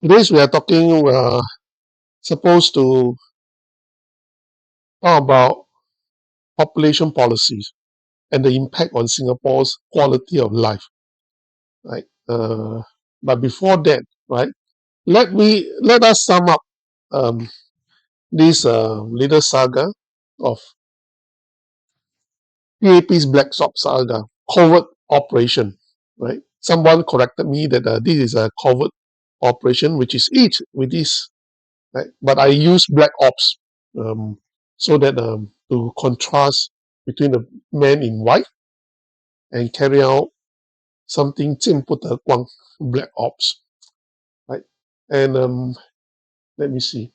Today we are talking, supposed to talk about population policies and the impact on Singapore's quality of life, right? But before that, right, let us sum up um, this little saga of PAP's Black Sock saga, covert operation, right? Someone corrected me that this is a covert operation, which is it, with this, right? But I use black ops so that to contrast between the men in white and carry out something 见不得光 black ops, right? And let me see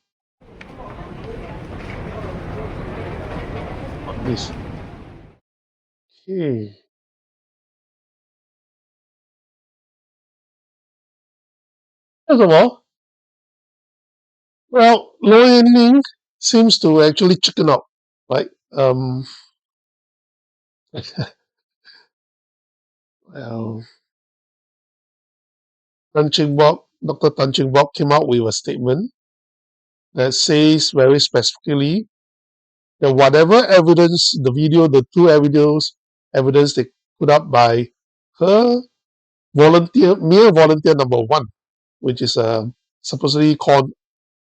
this. Okay. First of all, well, Low Ning seems to actually chicken out, right? Well, Dr. Tan Cheng Bock came out with a statement that says very specifically that whatever evidence, the video, the two evidence they put up by her mere volunteer number one, which is supposedly called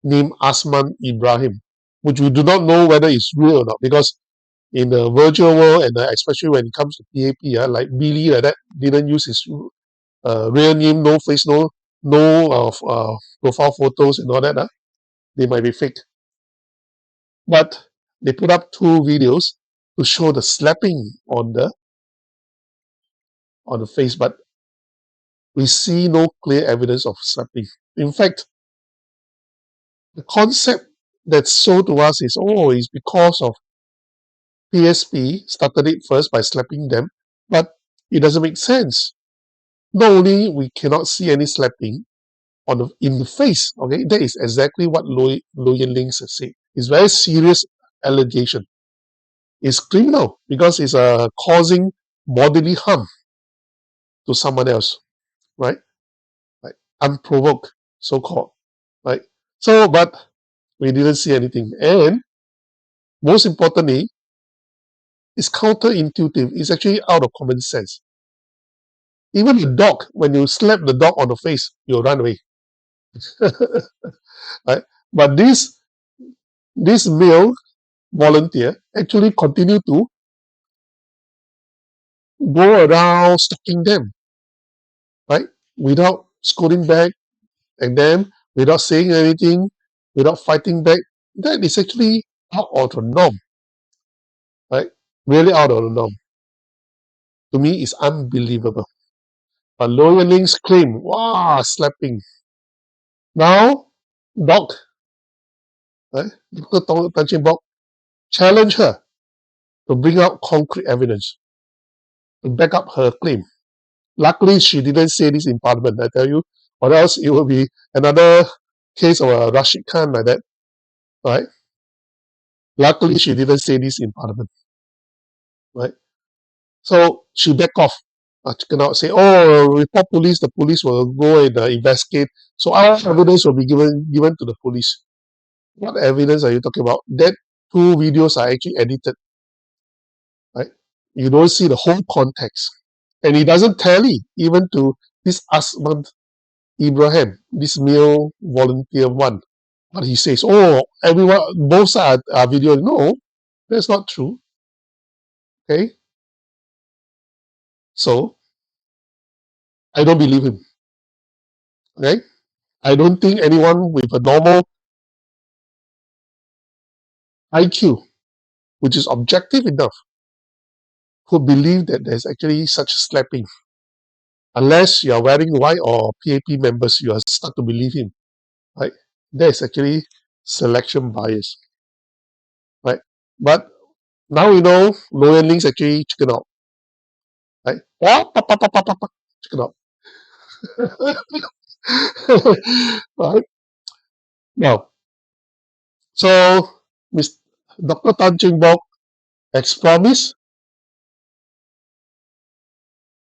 named Asman Ibrahim, which we do not know whether it's real or not, because in the virtual world, and especially when it comes to PAP, like Billy like that, didn't use his real name, no face, no profile photos and all that. They might be fake. But they put up two videos to show the slapping on the face, but we see no clear evidence of slapping. In fact, the concept that's sold to us is, it's because of PSP started it first by slapping them, but it doesn't make sense. Not only we cannot see any slapping in the face, okay, that is exactly what Lo Yen Ling said. It's very serious allegation. It's criminal because it's causing bodily harm to someone else, right? Like unprovoked, so called, right? So, but we didn't see anything, and most importantly, it's counterintuitive. It's actually out of common sense. Even the dog, when you slap the dog on the face, you'll run away, right? But this male volunteer actually continued to go around stalking them, right? Without scolding back, and then without saying anything, without fighting back. That is actually out of the norm, right? Really out of the norm. To me, it's unbelievable. But Lo Yen Ling's claim, wow, slapping. Now, Doc, right? Dr. Tan Cheng Bock challenged her to bring out concrete evidence to back up her claim. Luckily, she didn't say this in Parliament, I tell you, or else it will be another case of a Rashid Khan like that, right? Luckily, she didn't say this in Parliament, right? So she backed off. She cannot say, report police, the police will go and investigate. So our evidence will be given to the police. What evidence are you talking about? That two videos are actually edited, right? You don't see the whole context. And it doesn't tally even to this Asman Ibrahim, this male volunteer one. But he says, everyone, both sides are video. No, that's not true. Okay? So I don't believe him. Okay? I don't think anyone with a normal IQ, which is objective enough, could believe that there's actually such slapping. Unless you are wearing white or PAP members, you are start to believe him. Right? There is actually selection bias. Right? But now we know Lo Yen Ling's actually chicken out. Right? Chicken out. Right? Now, so Dr. Tan Cheng Bock, as promised,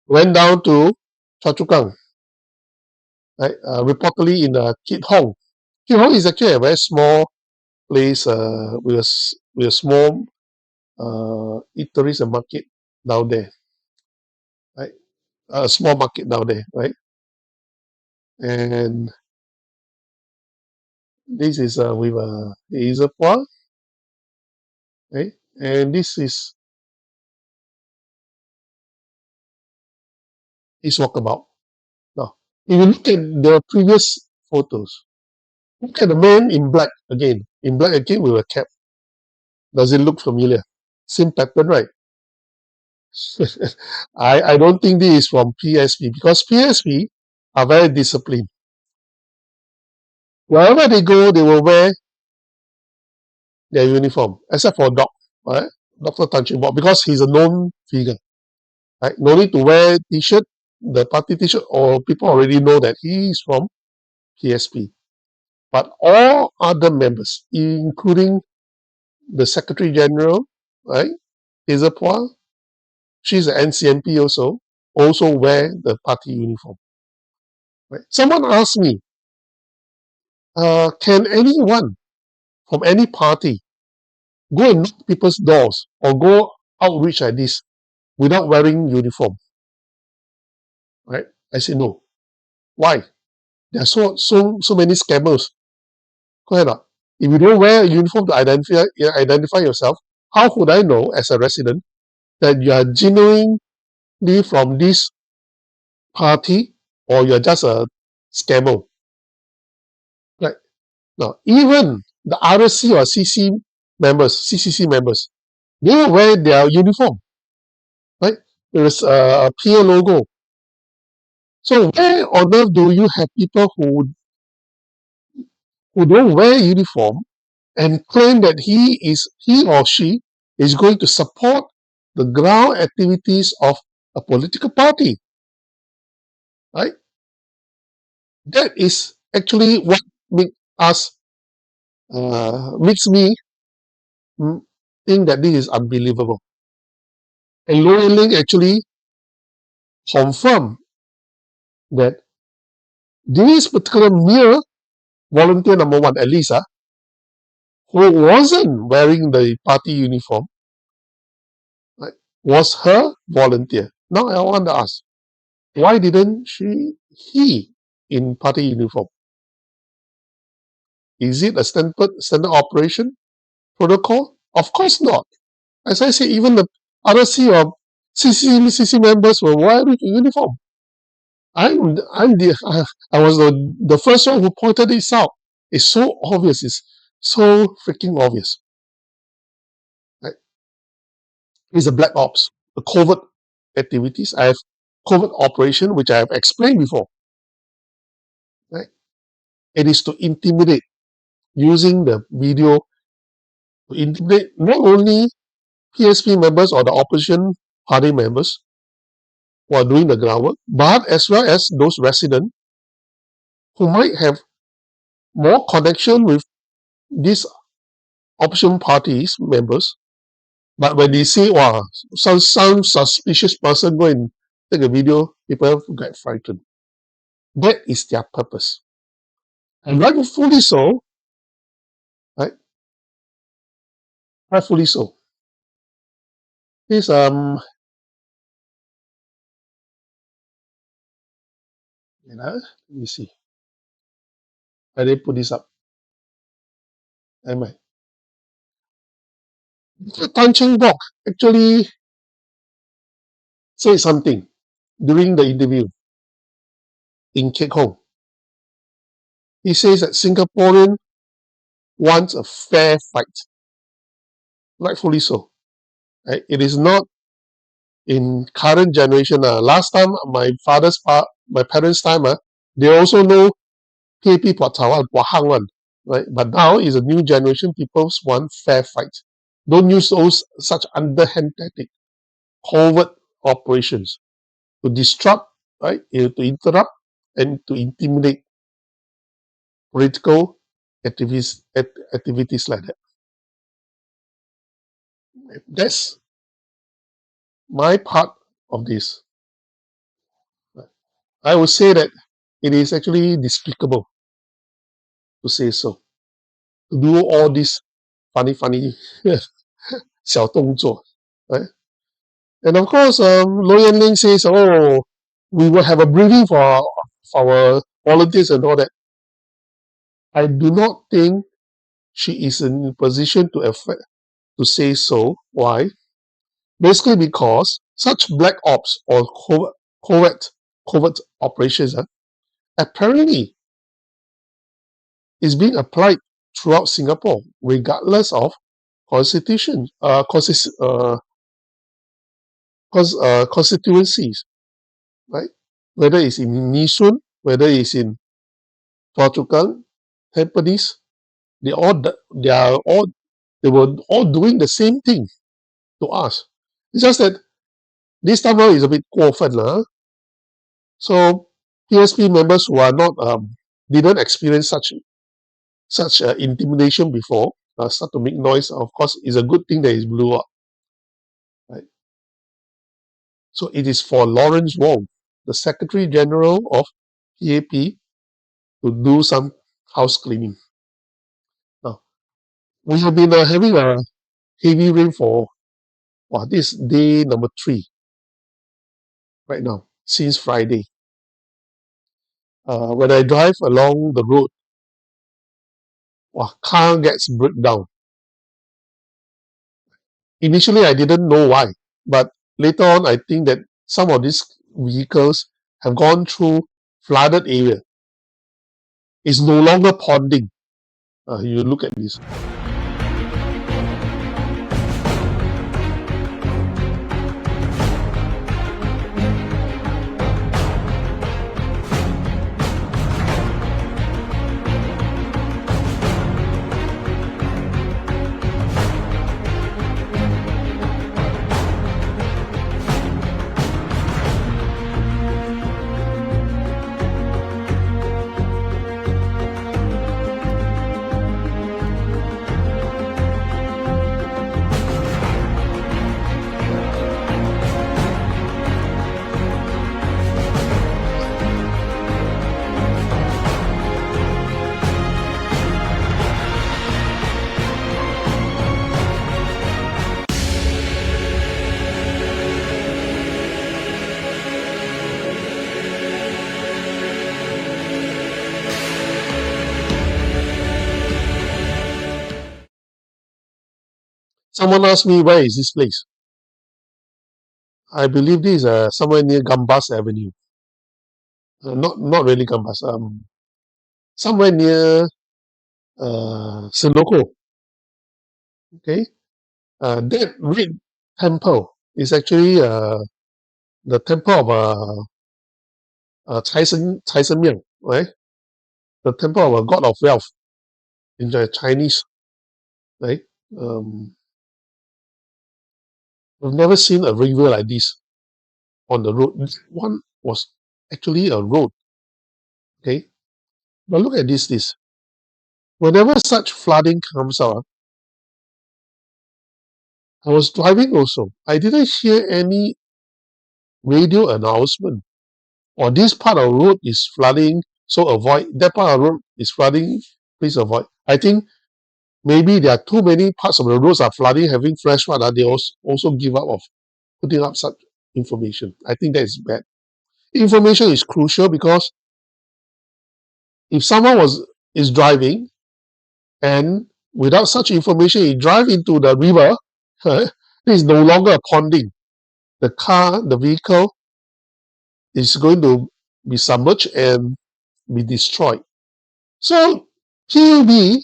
went down to Choa Chu Kang, right? Reportedly in Kit Hong. Kit Hong is actually a very small place with a small eateries and market down there, right? A small market down there, right? And this is with Hazelpua, right? And this is his walkabout. Now, if you look at the previous photos, look at the man in black again. In black again with a cap. Does it look familiar? Same pattern, right? I don't think this is from PSP because PSP are very disciplined. Wherever they go, they will wear their uniform, except for right? Dr. Tan Cheng Bock, because he's a known figure. Right? No need to wear t-shirt, the party t-shirt, or people already know that he is from PSP. But all other members, including the Secretary General, right? Hazel, she's an NCMP also wear the party uniform. Right? Someone asked me, can anyone from any party go and knock people's doors or go outreach like this without wearing uniform? Right? I said no. Why? There are so many scammers. Go ahead. If you don't wear a uniform to identify yourself, how would I know as a resident that you are genuinely from this party or you're just a scammer? Right? Now, even the RSC or CCC members, they will wear their uniform, right? There is a peer logo. So where on earth do you have people who don't wear uniform and claim that he or she is going to support the ground activities of a political party, right? That is actually what us makes me think that this is unbelievable. And Low Ling actually confirmed that this particular mere volunteer number one, at least, who wasn't wearing the party uniform, right, was her volunteer. Now I want to ask, why didn't he in party uniform? Is it a standard operation protocol? Of course not. As I say, even the other CC members were wearing uniform. I was the first one who pointed this out. It's so obvious. It's so freaking obvious. Right? It's a black ops, a covert activities. I have covert operation, which I have explained before. Right? It is to intimidate, using the video to intimidate not only PSP members or the opposition party members who are doing the groundwork, but as well as those residents who might have more connection with these opposition parties members. But when they say, wow, some suspicious person go and take a video, people get frightened. That is their purpose. And rightfully so, right? Rightfully so. This let me see. I did put this up. Am I? Tan Cheng Bock actually said something during the interview in Kek Hong. He says that Singaporean wants a fair fight. Rightfully so. Right? It is not in current generation. Last time, my parents' time, they also know KP Port Tawal, Wahang one, right? But now is a new generation. People want fair fight. Don't use those such underhand tactic, covert operations to disrupt, right? To interrupt and to intimidate political activities like that. That's my part of this. I would say that it is actually despicable to say so. To do all these funny 小动作, right? And of course, Low Yan Ling says, oh, we will have a briefing for our volunteers and all that. I do not think she is in a position to say so. Why? Basically because such black ops or covert operations apparently is being applied throughout Singapore, regardless of constitution, constituencies, right? Whether it's in Nee whether it's in Phua Chu Kang, Tampines, they they were all doing the same thing to us. It's just that this time around is a bit 过分 lah. So PSP members who are not didn't experience such intimidation before start to make noise. Of course, it's a good thing that it blew up. Right? So it is for Lawrence Wong, the Secretary General of PAP, to do some house cleaning. Now, we have been having a heavy rain for this day number 3 right now, since Friday. When I drive along the road, car gets broke down. Initially, I didn't know why, but later on, I think that some of these vehicles have gone through flooded area. It's no longer ponding. You look at this. Someone asked me, where is this place? I believe this is somewhere near Gambas Avenue. Not really Gambas. Somewhere near Senoko. Okay. That red temple is actually the temple of Cai Shen Miang, right? The temple of a god of wealth in the Chinese, right? I've never seen a river like this on the road. This one was actually a road, okay? But look at this. Whenever such flooding comes out, I was driving also. I didn't hear any radio announcement. Or this part of the road is flooding, so avoid. That part of the road is flooding, please avoid. I think maybe there are too many parts of the roads are flooding, having flash flood. They also give up of putting up such information. I think that is bad. Information is crucial because if someone is driving and without such information, he drive into the river, it is no longer a ponding. The vehicle is going to be submerged and be destroyed. So PUB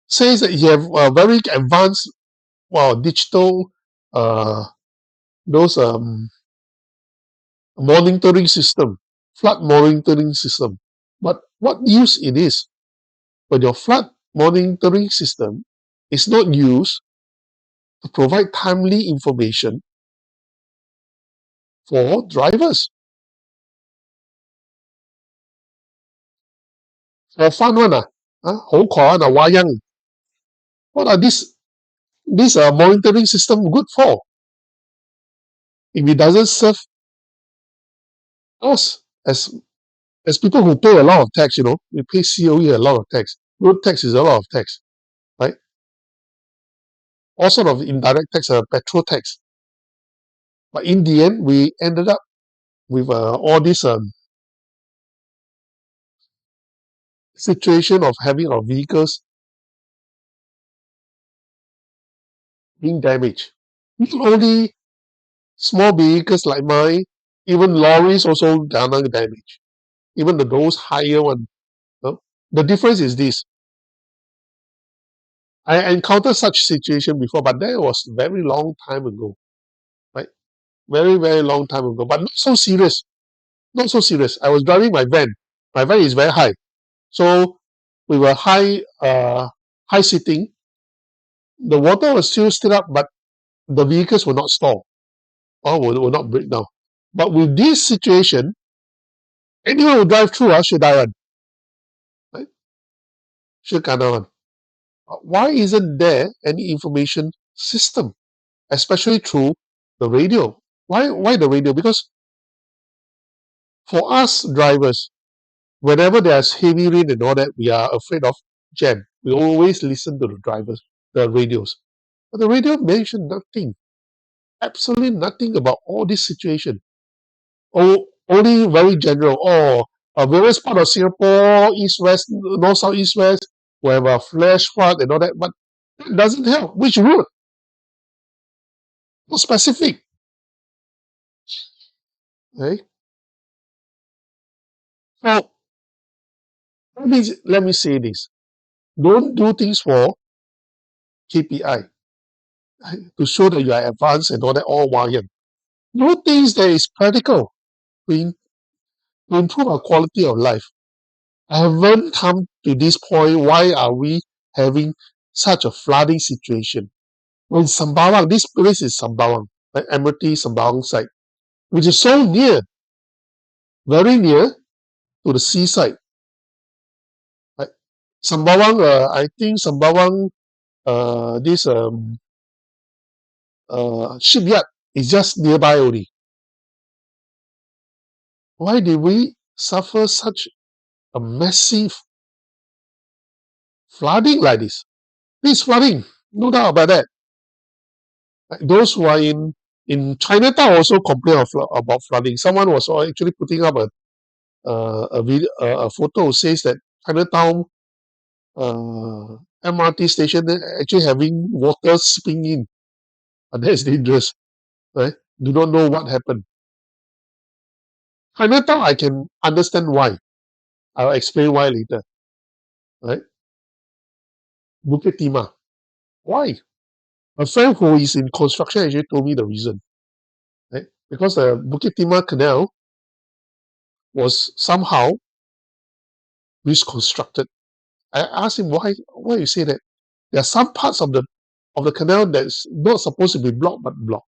says that you have a very advanced, digital, those monitoring system, flood monitoring system. But what use it is? But your flood monitoring system is not used to provide timely information for drivers. For fun one, 好狂 wayang. What are this monitoring system good for? If it doesn't serve us as There's people who pay a lot of tax, we pay COE a lot of tax. Road tax is a lot of tax, right? All sort of indirect tax, petrol tax. But in the end, we ended up with all this situation of having our vehicles being damaged. Not only small vehicles like mine, even lorries also garner damage. Even those higher one. The difference is this. I encountered such situation before, but that was very long time ago, right? Very, very long time ago, but not so serious. Not so serious. I was driving my van. My van is very high. So we were high sitting. The water was still up, but the vehicles will not stall or will not break down. But with this situation, anyone who drive through should die one, right? Should kena one. Why isn't there any information system, especially through the radio? Why the radio? Because for us drivers, whenever there's heavy rain and all that, we are afraid of jam. We always listen to the radios. But the radio mentioned nothing, absolutely nothing about all this situation. Oh, only very general. Various part of Singapore, east, west, north, south, east, west, we have a flash flood and all that, but that doesn't help. Which route? Not specific. Right? So let me say this. Don't do things for KPI to show that you are advanced and all that all while young. Do things that is practical to improve our quality of life. I haven't come to this point. Why are we having such a flooding situation? When Sembawang, this place is Sembawang, like Admiralty Sembawang side, which is so near, very near to the seaside. Right? Sembawang, I think Sembawang, this shipyard is just nearby only. Why did we suffer such a massive flooding like this? This flooding, no doubt about that. Those who are in Chinatown also complain about flooding. Someone was actually putting up a photo says that Chinatown MRT station actually having water seeping in. And that is dangerous. Right? Do not know what happened. Chinatown, I can understand why. I'll explain why later. Right? Bukit Timah. Why? A friend who is in construction actually told me the reason. Right? Because the Bukit Timah Canal was somehow misconstructed. I asked him why you say that. There are some parts of the canal that's not supposed to be blocked but blocked.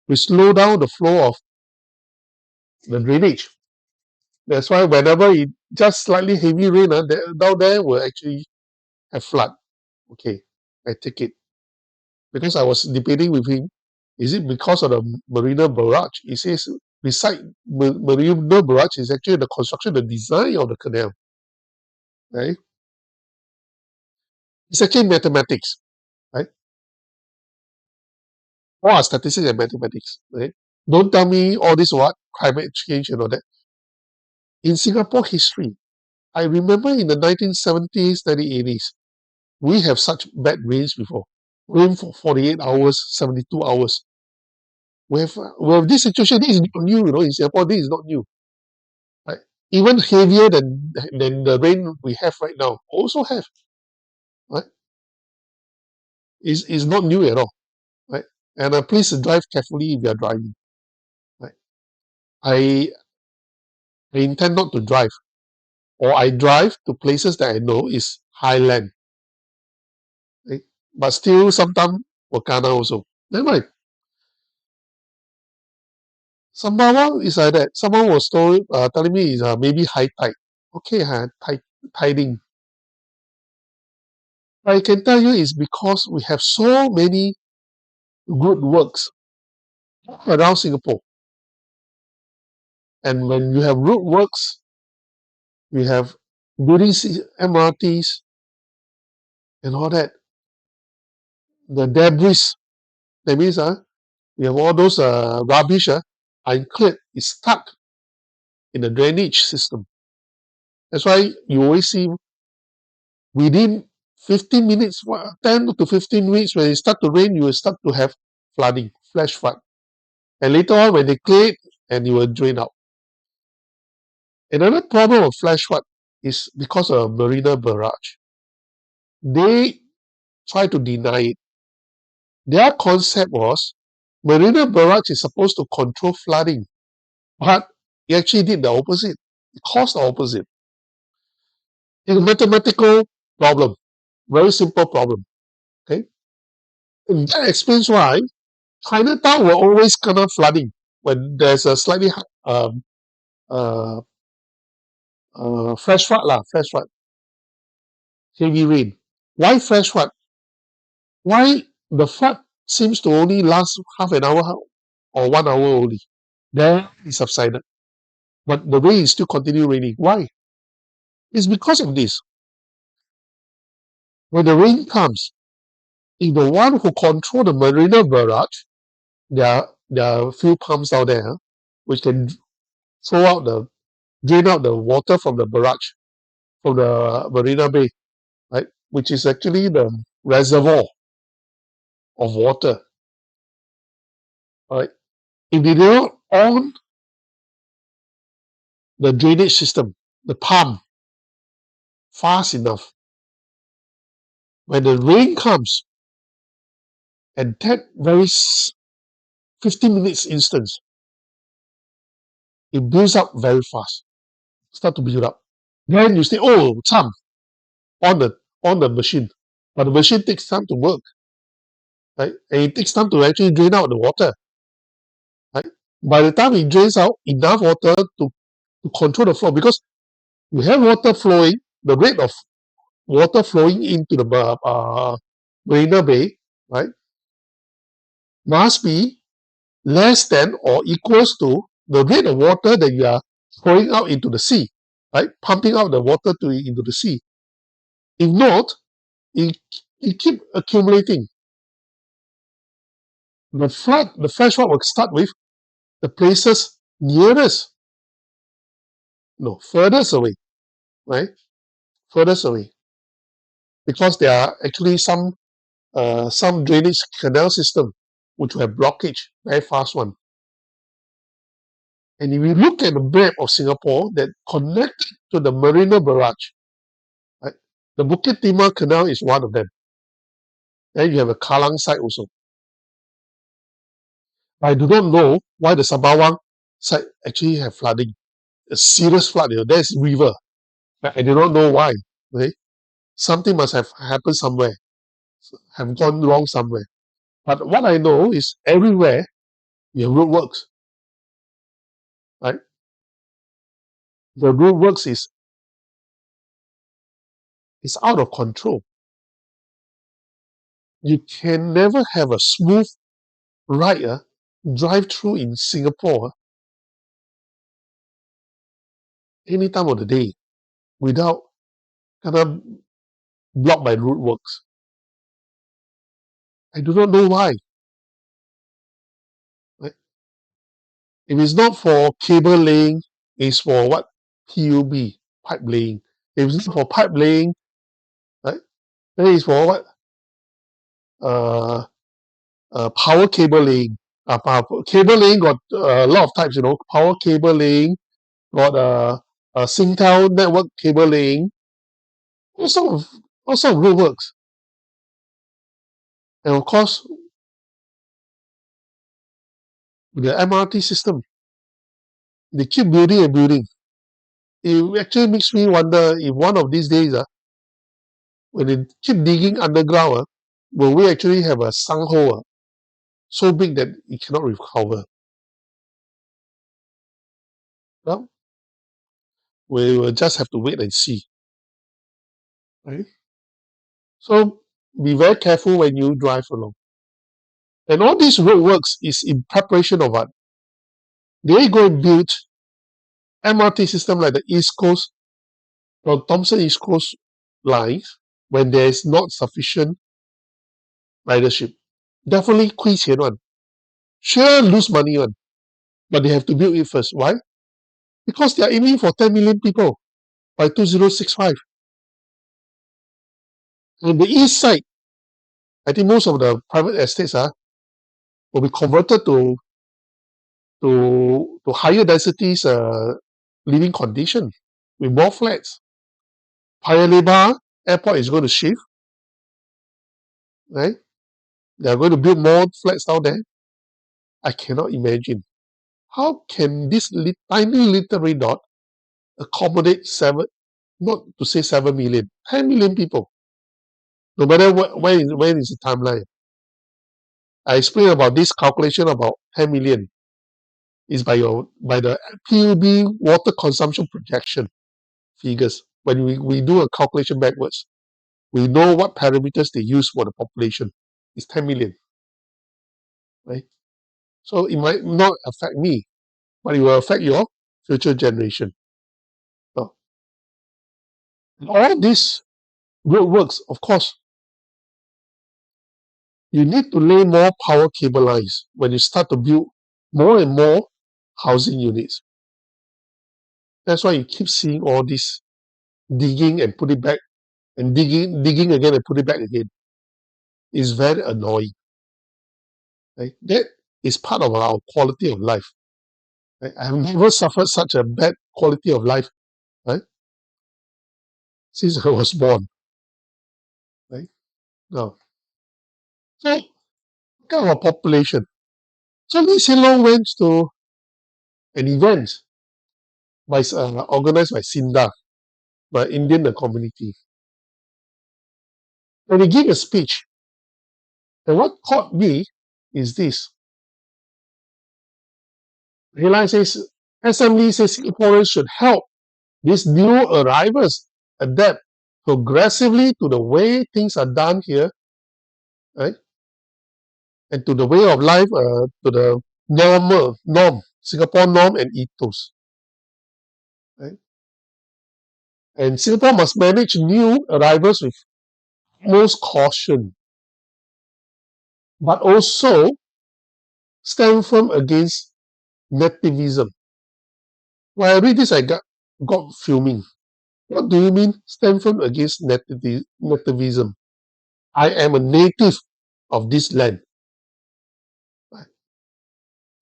We slow down the flow of the drainage. That's why whenever it just slightly heavy rain, down there will actually have flood. Okay, I take it. Because I was debating with him, is it because of the Marina Barrage? He says beside Marina Barrage is actually the construction, the design of the canal. Right? It's actually mathematics, right? All are statistics and mathematics, right? Don't tell me all this climate change and all that. In Singapore history, I remember in the 1970s, 1980s, we have such bad rains before. Rain for 48 hours, 72 hours. We have this situation. This is not new, in Singapore. This is not new. Right? Even heavier than the rain we have right now. Also have. Right? Is not new at all. Right? And please drive carefully if you are driving. Right? I intend not to drive. Or I drive to places that I know is highland. Right? But still sometimes Wakana also. Never mind. Sembawang is like that. Someone was telling me is maybe high tide. Okay, tiding. I can tell you is because we have so many good works around Singapore. And when you have road works, We have building MRTs and all that. The debris, that means we have all those rubbish uncleared, is stuck in the drainage system. That's why you always see within 15 minutes, 10 to 15 minutes, when it starts to rain, you will start to have flooding, flash flood. And later on, when they clear it, and you will drain out. Another problem of flash flood is because of Marina Barrage. They try to deny it. Their concept was Marina Barrage is supposed to control flooding, but it actually did the opposite. It caused the opposite. It's a mathematical problem, very simple problem. Okay, and that explains why Chinatown will always kena flooding when there's a slightly uh, flash flood flash flood, heavy rain. Why flash flood? Why the flood seems to only last half an hour or 1 hour only? Then it subsided, but the rain is still continue raining. Why? It's because of this. When the rain comes, if the one who control the Marina Barrage, there are a few pumps out there which can drain out the water from the barrage, from the Marina Bay, right? Which is actually the reservoir of water. Right? If they don't on the drainage system, the pump, fast enough, when the rain comes, and that very 15 minutes instance, it builds up very fast, start to build up. Then you say, oh, Cham, on the machine. But the machine takes time to work, right? And it takes time to actually drain out the water, right? By the time it drains out enough water to control the flow, because you have water flowing, the rate of water flowing into the Marina Bay, right, must be less than or equals to the rate of water that you are pouring out into the sea, right, pumping out the water into the sea. If not, it keep accumulating. The flash flood will start with the places nearest, no, furthest away, right? Furthest away. Because there are actually some drainage canal system which will have blockage, very fast one. And if you look at the map of Singapore that connected to the Marina Barrage, right, the Bukit Timah Canal is one of them. Then you have a Kallang side also. I do not know why the Sembawang side actually have flooding, a serious flood. There's river. I do not know why. Okay? Something must have happened somewhere, have gone wrong somewhere. But what I know is everywhere you have roadworks, right? The roadworks is out of control. You can never have a smooth ride, drive through in Singapore any time of the day without kind of blocked by roadworks. I do not know why. Right? If it's not for cable laying, it's for what? PUB, pipe laying. If it's not for pipe laying, right, then it's for what? Power cable laying. Cable laying got a lot of types, power cable laying, got Singtel network cable laying, all sort of roadworks. And of course, the MRT system, they keep building and building. It actually makes me wonder if one of these days, when they keep digging underground, will we actually have a sunk hole so big that it cannot recover? Well, we will just have to wait and see. Right? So be very careful when you drive along. And all these roadworks is in preparation of what? They go and build MRT system like the East Coast from Thomson East Coast lines when there is not sufficient ridership. Definitely 亏钱 one. Sure lose money one. But they have to build it first. Why? Because they are aiming for 10 million people by 2065. On the east side, I think most of the private estates will be converted to higher densities living condition with more flats. Paya Lebar airport is going to shift, right? They are going to build more flats down there. I cannot imagine. How can this tiny little red dot accommodate not to say 7 million, 10 million people? No matter when is the timeline. I explained about this calculation about 10 million is by the PUB water consumption projection figures. When we do a calculation backwards, we know what parameters they use for the population. It's 10 million, right? So it might not affect me, but it will affect your future generation. So, all this works, of course. You need to lay more power cable lines when you start to build more and more housing units. That's why you keep seeing all this digging and put it back and digging again and put it back again. It's very annoying. Right? That is part of our quality of life. Right? I have never suffered such a bad quality of life, right? Since I was born. Right? Now, so look at our population. So Lee Hsien Loong went to an event organized by SINDA, by Indian community. And he gave a speech. And what caught me is this. He says, SM says Singaporeans should help these new arrivals adapt progressively to the way things are done here, right? And to the way of life, to the norm, Singapore norm and ethos, right? And Singapore must manage new arrivals with most caution, but also stand firm against nativism. When I read this, I got fuming. What do you mean, stand firm against nativism? I am a native of this land.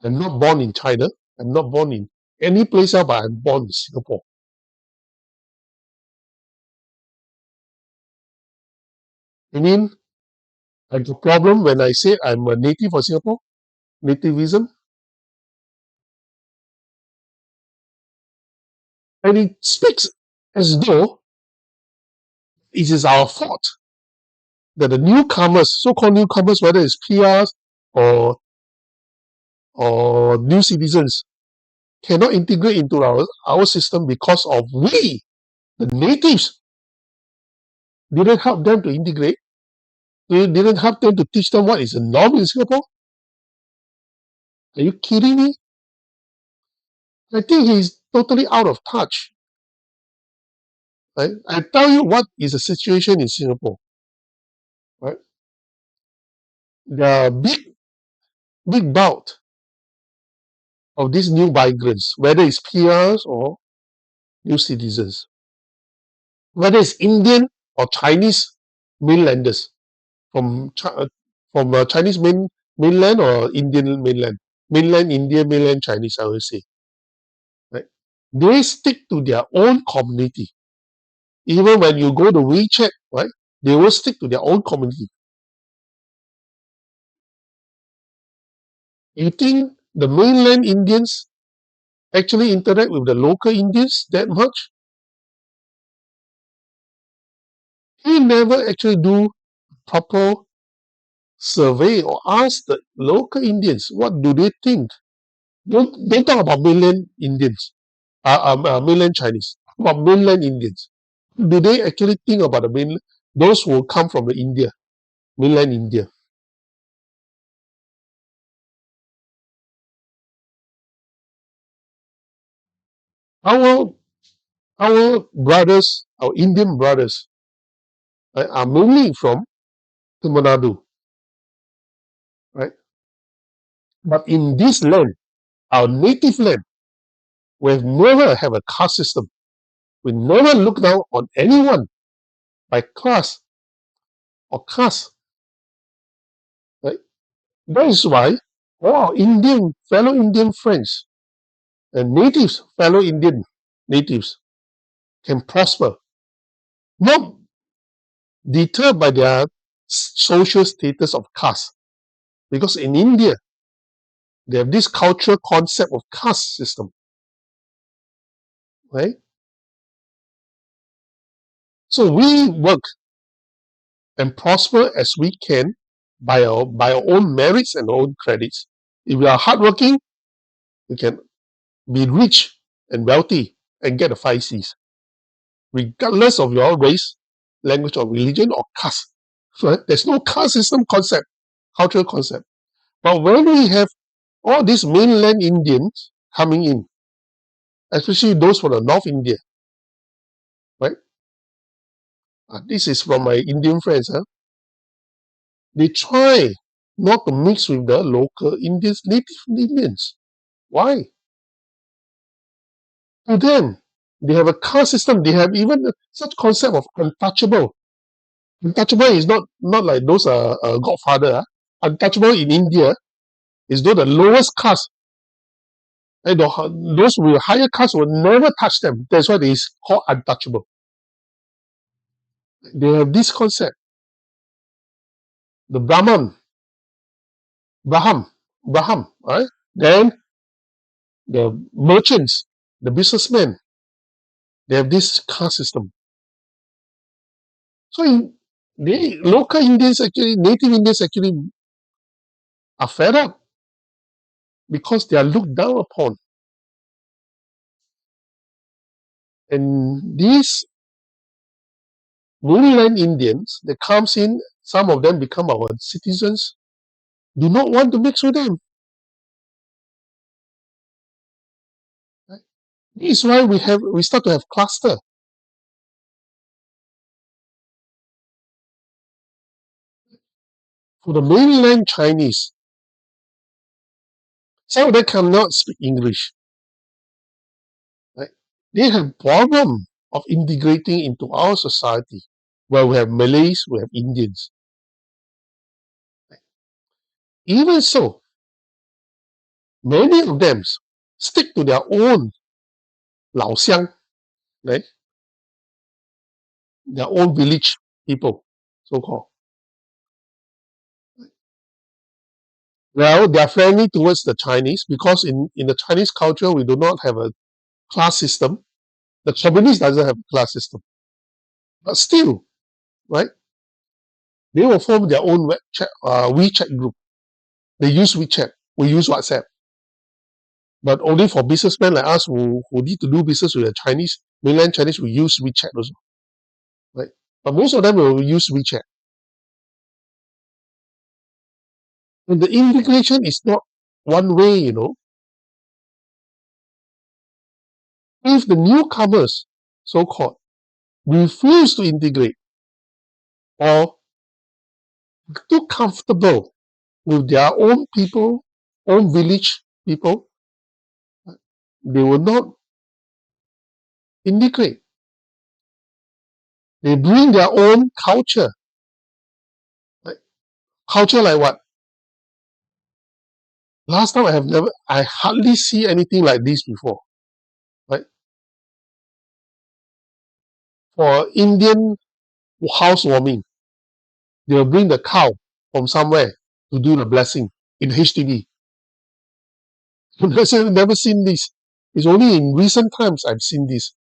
I'm not born in China. I'm not born in any place else, but I'm born in Singapore. You mean I have a problem when I say I'm a native of Singapore? Nativism? And it speaks as though it is our fault that the newcomers, so-called newcomers, whether it's PRs or new citizens, cannot integrate into our system because of we, the natives, didn't help them to integrate. We didn't help them to teach them what is a norm in Singapore. Are you kidding me? I think he's totally out of touch. Right? I tell you what is the situation in Singapore. Right? The big bout of these new migrants, whether it's PRs or new citizens, whether it's Indian or Chinese mainlanders from Chinese mainland or Indian mainland India, mainland Chinese, I will say. Right? They stick to their own community. Even when you go to WeChat, right, they will stick to their own community. You think the mainland Indians actually interact with the local Indians that much? He never actually do proper survey or ask the local Indians what do they think. Don't talk about mainland Indians, mainland Chinese. Talk about mainland Indians. Do they actually think about the mainland? Those who come from the India, mainland India. Our brothers, our Indian brothers, right, are mainly from Tamil Nadu, right? But in this land, our native land, we've never have a caste system. We never look down on anyone by class or caste, right? That is why all our Indian, fellow Indian friends and natives, fellow Indian natives can prosper, not deterred by their social status of caste. Because in India, they have this cultural concept of caste system, right? So we work and prosper as we can by our own merits and our own credits. If we are hardworking, we can be rich and wealthy and get the 5 Cs, regardless of your race, language, or religion or caste. Right? There's no caste system concept, cultural concept. But when we have all these mainland Indians coming in, especially those from the North India, right? This is from my Indian friends. They try not to mix with the local Indians, native Indians. Why? To them, they have a caste system. They have even such concept of untouchable. Untouchable is not like those Godfather. Untouchable in India is though the lowest caste. And those with higher caste will never touch them. That's why it is called untouchable. They have this concept. The Braham, right? Then the merchants, the businessmen, they have this caste system. So the local Indians actually, native Indians actually are fed up because they are looked down upon. And these mainland Indians that comes in, some of them become our citizens, do not want to mix with them. Right? This is why we start to have cluster. For the mainland Chinese, some of them cannot speak English. Right? They have problem of integrating into our society, where we have Malays, we have Indians. Even so, many of them stick to their own 老乡, right? Their own village people, so-called. Well, they are friendly towards the Chinese because in the Chinese culture, we do not have a class system. The communist doesn't have a class system. But still, right? They will form their own WeChat group. They use WeChat. We use WhatsApp. But only for businessmen like us who need to do business with the Chinese, mainland Chinese, we use WeChat also. Right? But most of them will use WeChat. And the integration is not one way, If the newcomers, so-called, refuse to integrate or too comfortable with their own people, own village people, they will not integrate. They bring their own culture. Right? Culture like what? Last time I hardly see anything like this before. Right? For Indian housewarming, they will bring the cow from somewhere to do the blessing in HDB. I've never seen this. It's only in recent times I've seen this.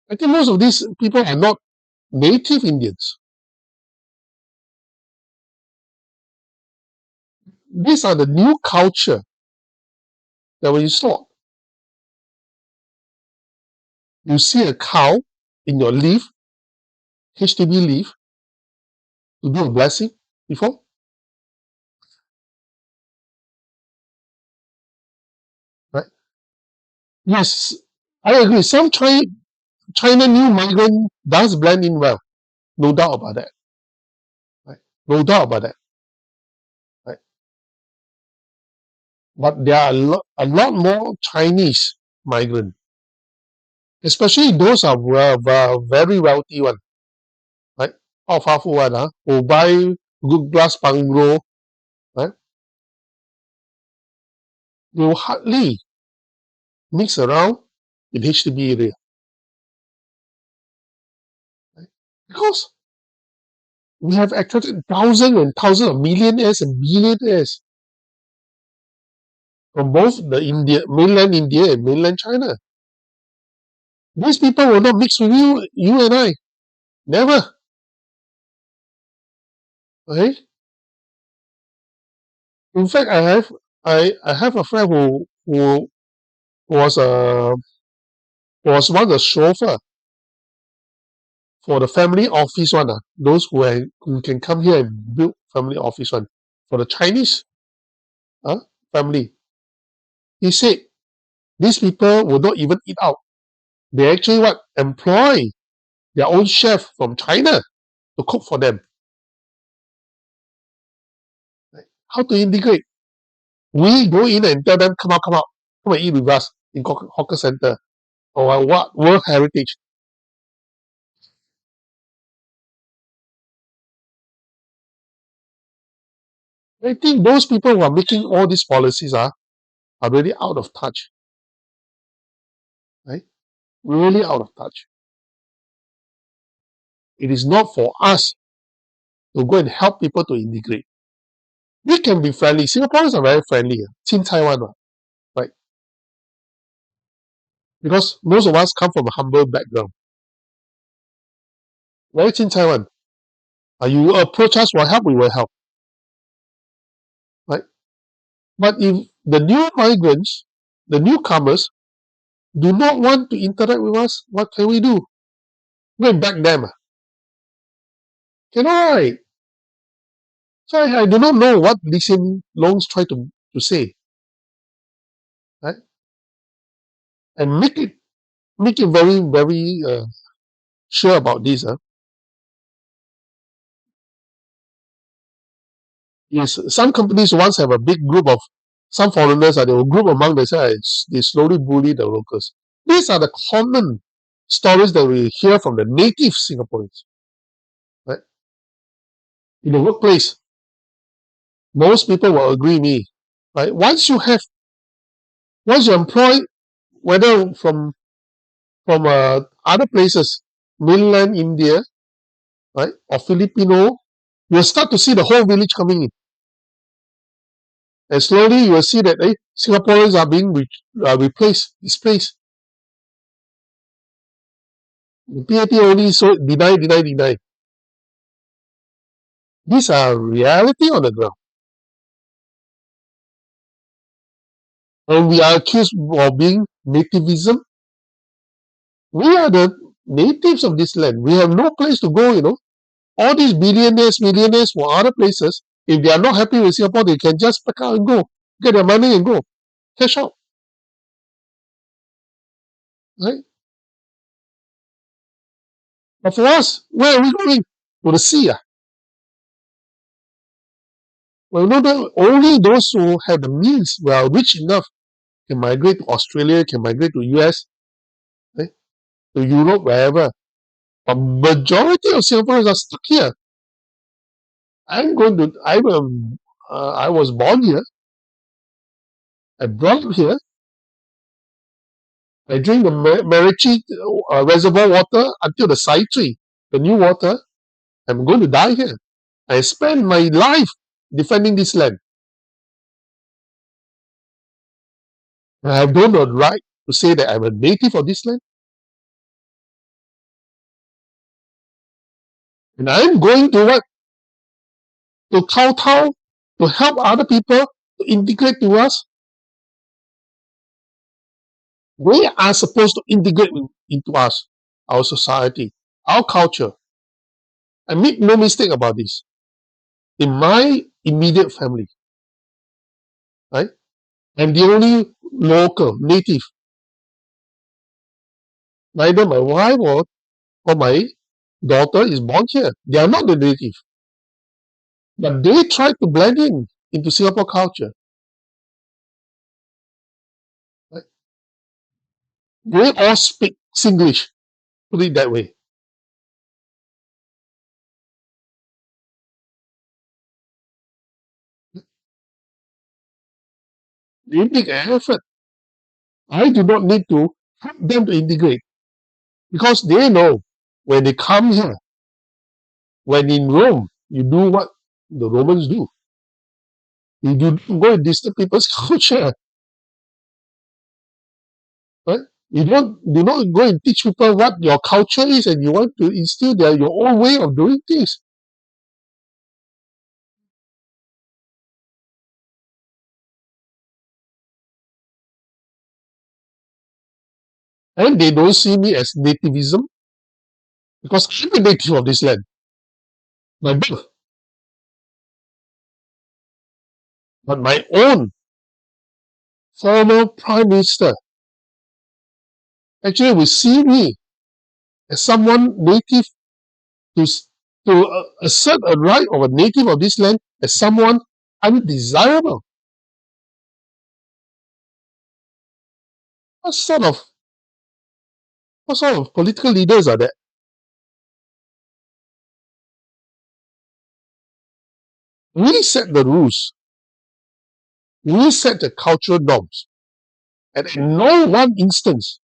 I think most of these people are not native Indians. These are the new culture that when you saw, you see a cow in your leaf, HDB leaf, to do a blessing before. Right? Yes, I agree. Some China new migrant does blend in well, no doubt about that. Right? No doubt about that. Right? But there are a lot more Chinese migrant, especially those are very wealthy one, right? 暴发户 one, who buy good glass bungalow, right? They will hardly mix around in HDB area, right? Because we have attracted thousands and thousands of millionaires and billionaires from both the mainland India and mainland China. These people will not mix with you and I. Never. Okay? In fact, I have a friend who was was once a chauffeur for the family office one. Those who can come here and build family office one. For the Chinese family. He said these people will not even eat out. They actually employ their own chef from China to cook for them. Right? How to integrate? We go in and tell them, come out, come and eat with us in hawker center or what World Heritage. I think those people who are making all these policies are really out of touch, right? Really out of touch. It is not for us to go and help people to integrate. We can be friendly. Singaporeans are very friendly. Chin Taiwan, right? Because most of us come from a humble background. Very Chin Taiwan. You approach us for help, we will help. Right? But if the new migrants, the newcomers, do not want to interact with us, what can we do? Go and back them. Cannot, right? So I do not know what Lee Hsien Loong try to say. Right? And make it very, very sure about this. Yes, some companies once have a big group of some foreigners, they will group among themselves, they slowly bully the locals. These are the common stories that we hear from the native Singaporeans. Right? In the workplace, most people will agree with me. Right? Once you employ, whether from other places, mainland India, right, or Filipino, you'll start to see the whole village coming in. And slowly you will see that Singaporeans are being displaced. The PAT only deny. These are reality on the ground. And we are accused of being nativism. We are the natives of this land. We have no place to go. All these billionaires, millionaires from other places, if they are not happy with Singapore, they can just pack out and go, get their money and go, cash out. Right? But for us, where are we going? To the sea. Well, only those who have the means, who are rich enough, can migrate to Australia, can migrate to US, right? To Europe, wherever. But majority of Singaporeans are stuck here. I was born here. I brought up here. I drink the Merici reservoir water until the Sai Tree, the new water. I'm going to die here. I spend my life defending this land. And I don't have the right to say that I'm a native of this land. And I'm going to what? To kowtow, to help other people to integrate to us. They are supposed to integrate into us, our society, our culture. And make no mistake about this. In my immediate family, right? I'm the only local, native. Neither my wife or my daughter is born here. They are not the native. But they try to blend in into Singapore culture. Right? They all speak Singlish, put it that way. They make an effort. I do not need to help them to integrate because they know when they come here, when in Rome, you do what the Romans do. You do not go and disturb people's culture. Right? You do not go and teach people what your culture is and you want to instill your own way of doing things. And they don't see me as nativism because I'm a native of this land, my birth. But my own former prime minister actually will see me as someone native to, to assert a right of a native of this land as someone undesirable. What sort of political leaders are that? We set the rules. We set the cultural norms. And in no one instance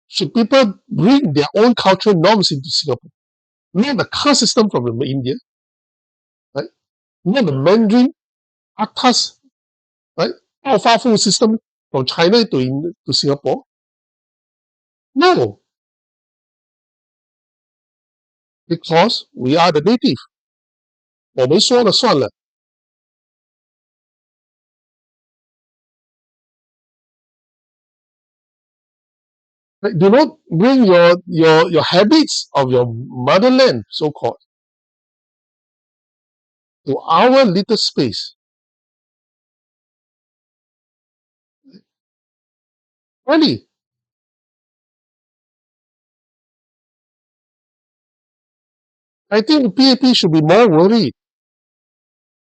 should people bring their own cultural norms into Singapore. Not the caste system from India, right? Not the Mandarin, atas, right? Alpha system from China to Singapore. No, because we are the native. 我们说了算了. Right? Do not bring your habits of your motherland, so called, to our little space. Really, I think the PAP should be more worried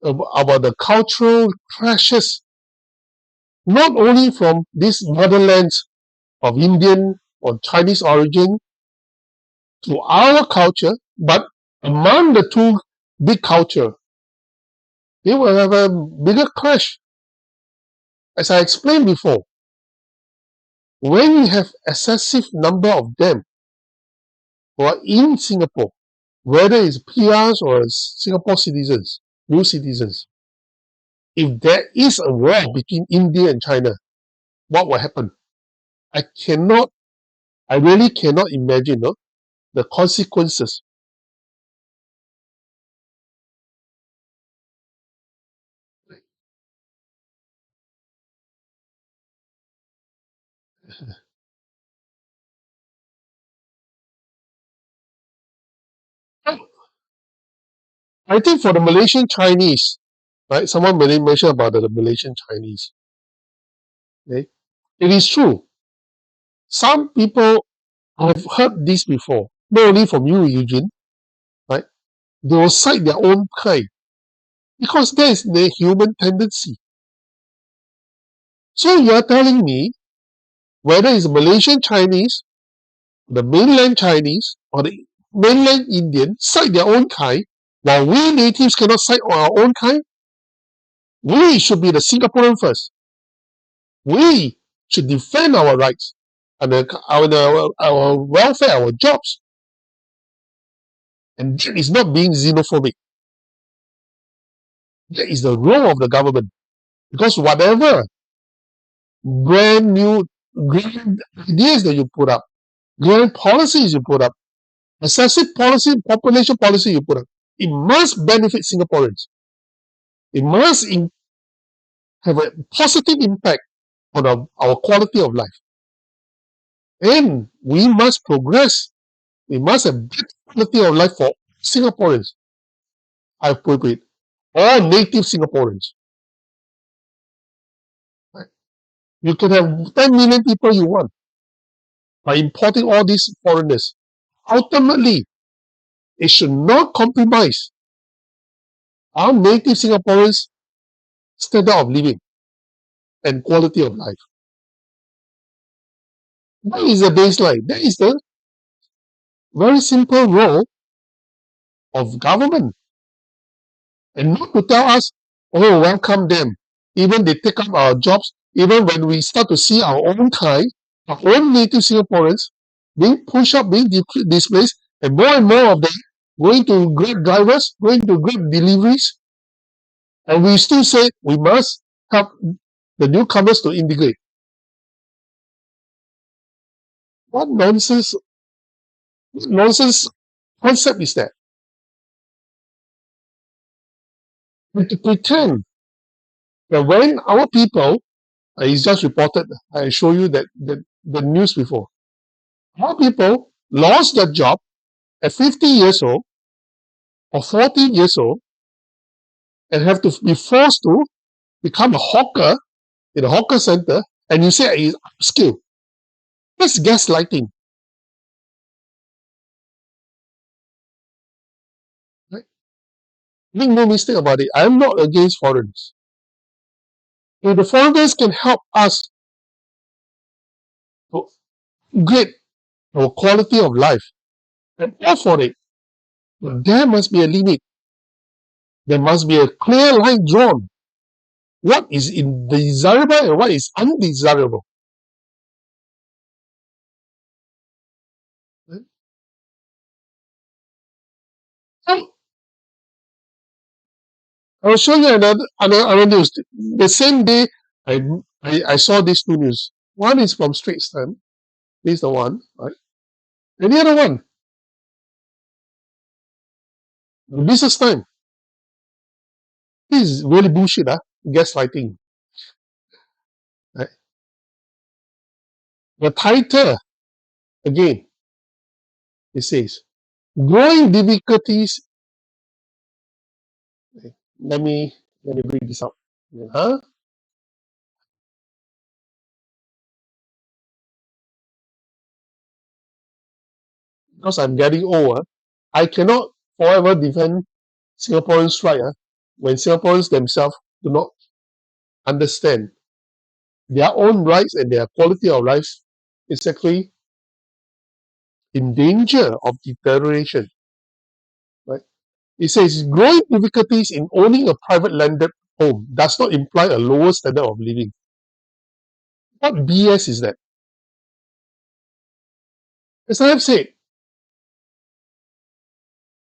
about the cultural clashes, not only from these motherlands of Indian or Chinese origin to our culture, but among the two big culture, they will have a bigger clash. As I explained before, when you have excessive number of them who are in Singapore, whether it's PRs or Singapore citizens, new citizens, if there is a war between India and China, what will happen? I really cannot imagine the consequences. I think for the Malaysian Chinese, right? Someone mentioned about the Malaysian Chinese. Okay? It is true. Some people I've heard this before, not only from you, Eugene, right? They will cite their own kind because that is the human tendency. So you are telling me whether it's Malaysian Chinese, the mainland Chinese, or the mainland Indian cite their own kind, while we natives cannot cite our own kind? We should be the Singaporean first. We should defend our rights and our welfare, our jobs. And that is not being xenophobic. That is the role of the government. Because whatever brand new grand ideas that you put up, grand policies you put up, excessive policy, population policy you put up, it must benefit Singaporeans. It must have a positive impact on our quality of life. And we must progress. We must have better quality of life for Singaporeans. I appropriate all native Singaporeans. Right? You can have 10 million people you want. by importing all these foreigners. Ultimately, it should not compromise our native Singaporeans' standard of living and quality of life. That is the baseline. That is the very simple role of government. And not to tell us, oh, welcome them. Even they take up our jobs, even when we start to see our own kind, our own native Singaporeans being pushed up, being displaced, and more of them going to Grab drivers, going to Grab deliveries, and we still say we must help the newcomers to integrate. What nonsense concept is that? And to pretend that when our people, it's just reported, I show you that the news before, our people lost their job at 50 years old or 14 years old and have to be forced to become a hawker in a hawker center, and you say it's upskill. That's gaslighting. Right? Make no mistake about it. I'm not against foreigners. If the foreigners can help us to upgrade our quality of life, I'm all for it. But there must be a limit. There must be a clear line drawn. What is desirable and what is undesirable. Right? So I'll show you another news. The same day, I saw these two news. One is from Straits Times. This is the one, right? And the other one, Business Time. This is really bullshit, gaslighting. Right? The title, again, it says, growing difficulties. Let me bring this up. Huh? Because I'm getting old, I cannot forever defend Singaporeans' right when Singaporeans themselves do not understand their own rights and their quality of life is actually in danger of deterioration. Right? It says growing difficulties in owning a private landed home does not imply a lower standard of living. What BS is that? As I have said,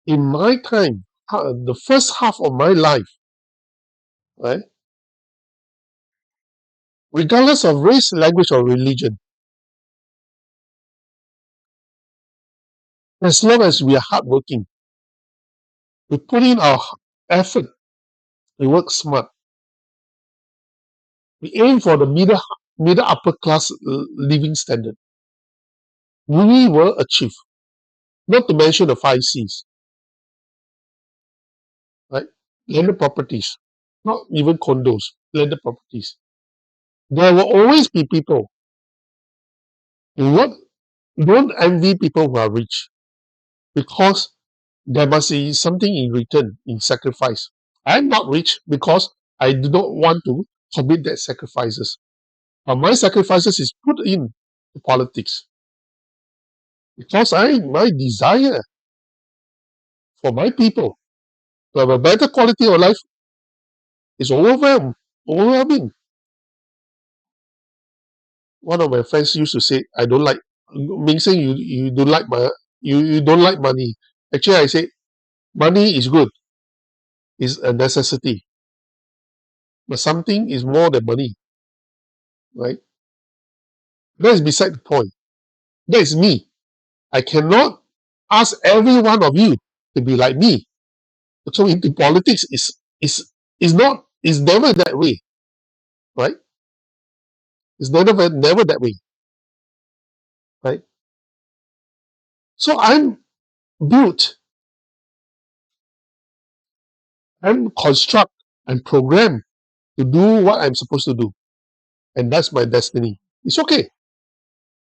in my time, the first half of my life, right, regardless of race, language, or religion, as long as we are hardworking, we put in our effort, we work smart, we aim for the middle upper class living standard, we will achieve. Not to mention the 5 Cs, right? Landed properties, not even condos, landed properties. There will always be people who don't envy people who are rich because there must be something in return, in sacrifice. I'm not rich because I do not want to commit that sacrifices. But my sacrifices is put in politics because my desire for my people to have a better quality of life is overwhelming. One of my friends used to say, I don't like Meng Seng, you don't like you don't like money. Actually, I say money is good, is a necessity. But something is more than money, right? That is beside the point. That is me. I cannot ask every one of you to be like me. So into politics is not is never that way, right? It's never that way, right? So built, I'm construct and programmed to do what I'm supposed to do. And that's my destiny. It's okay.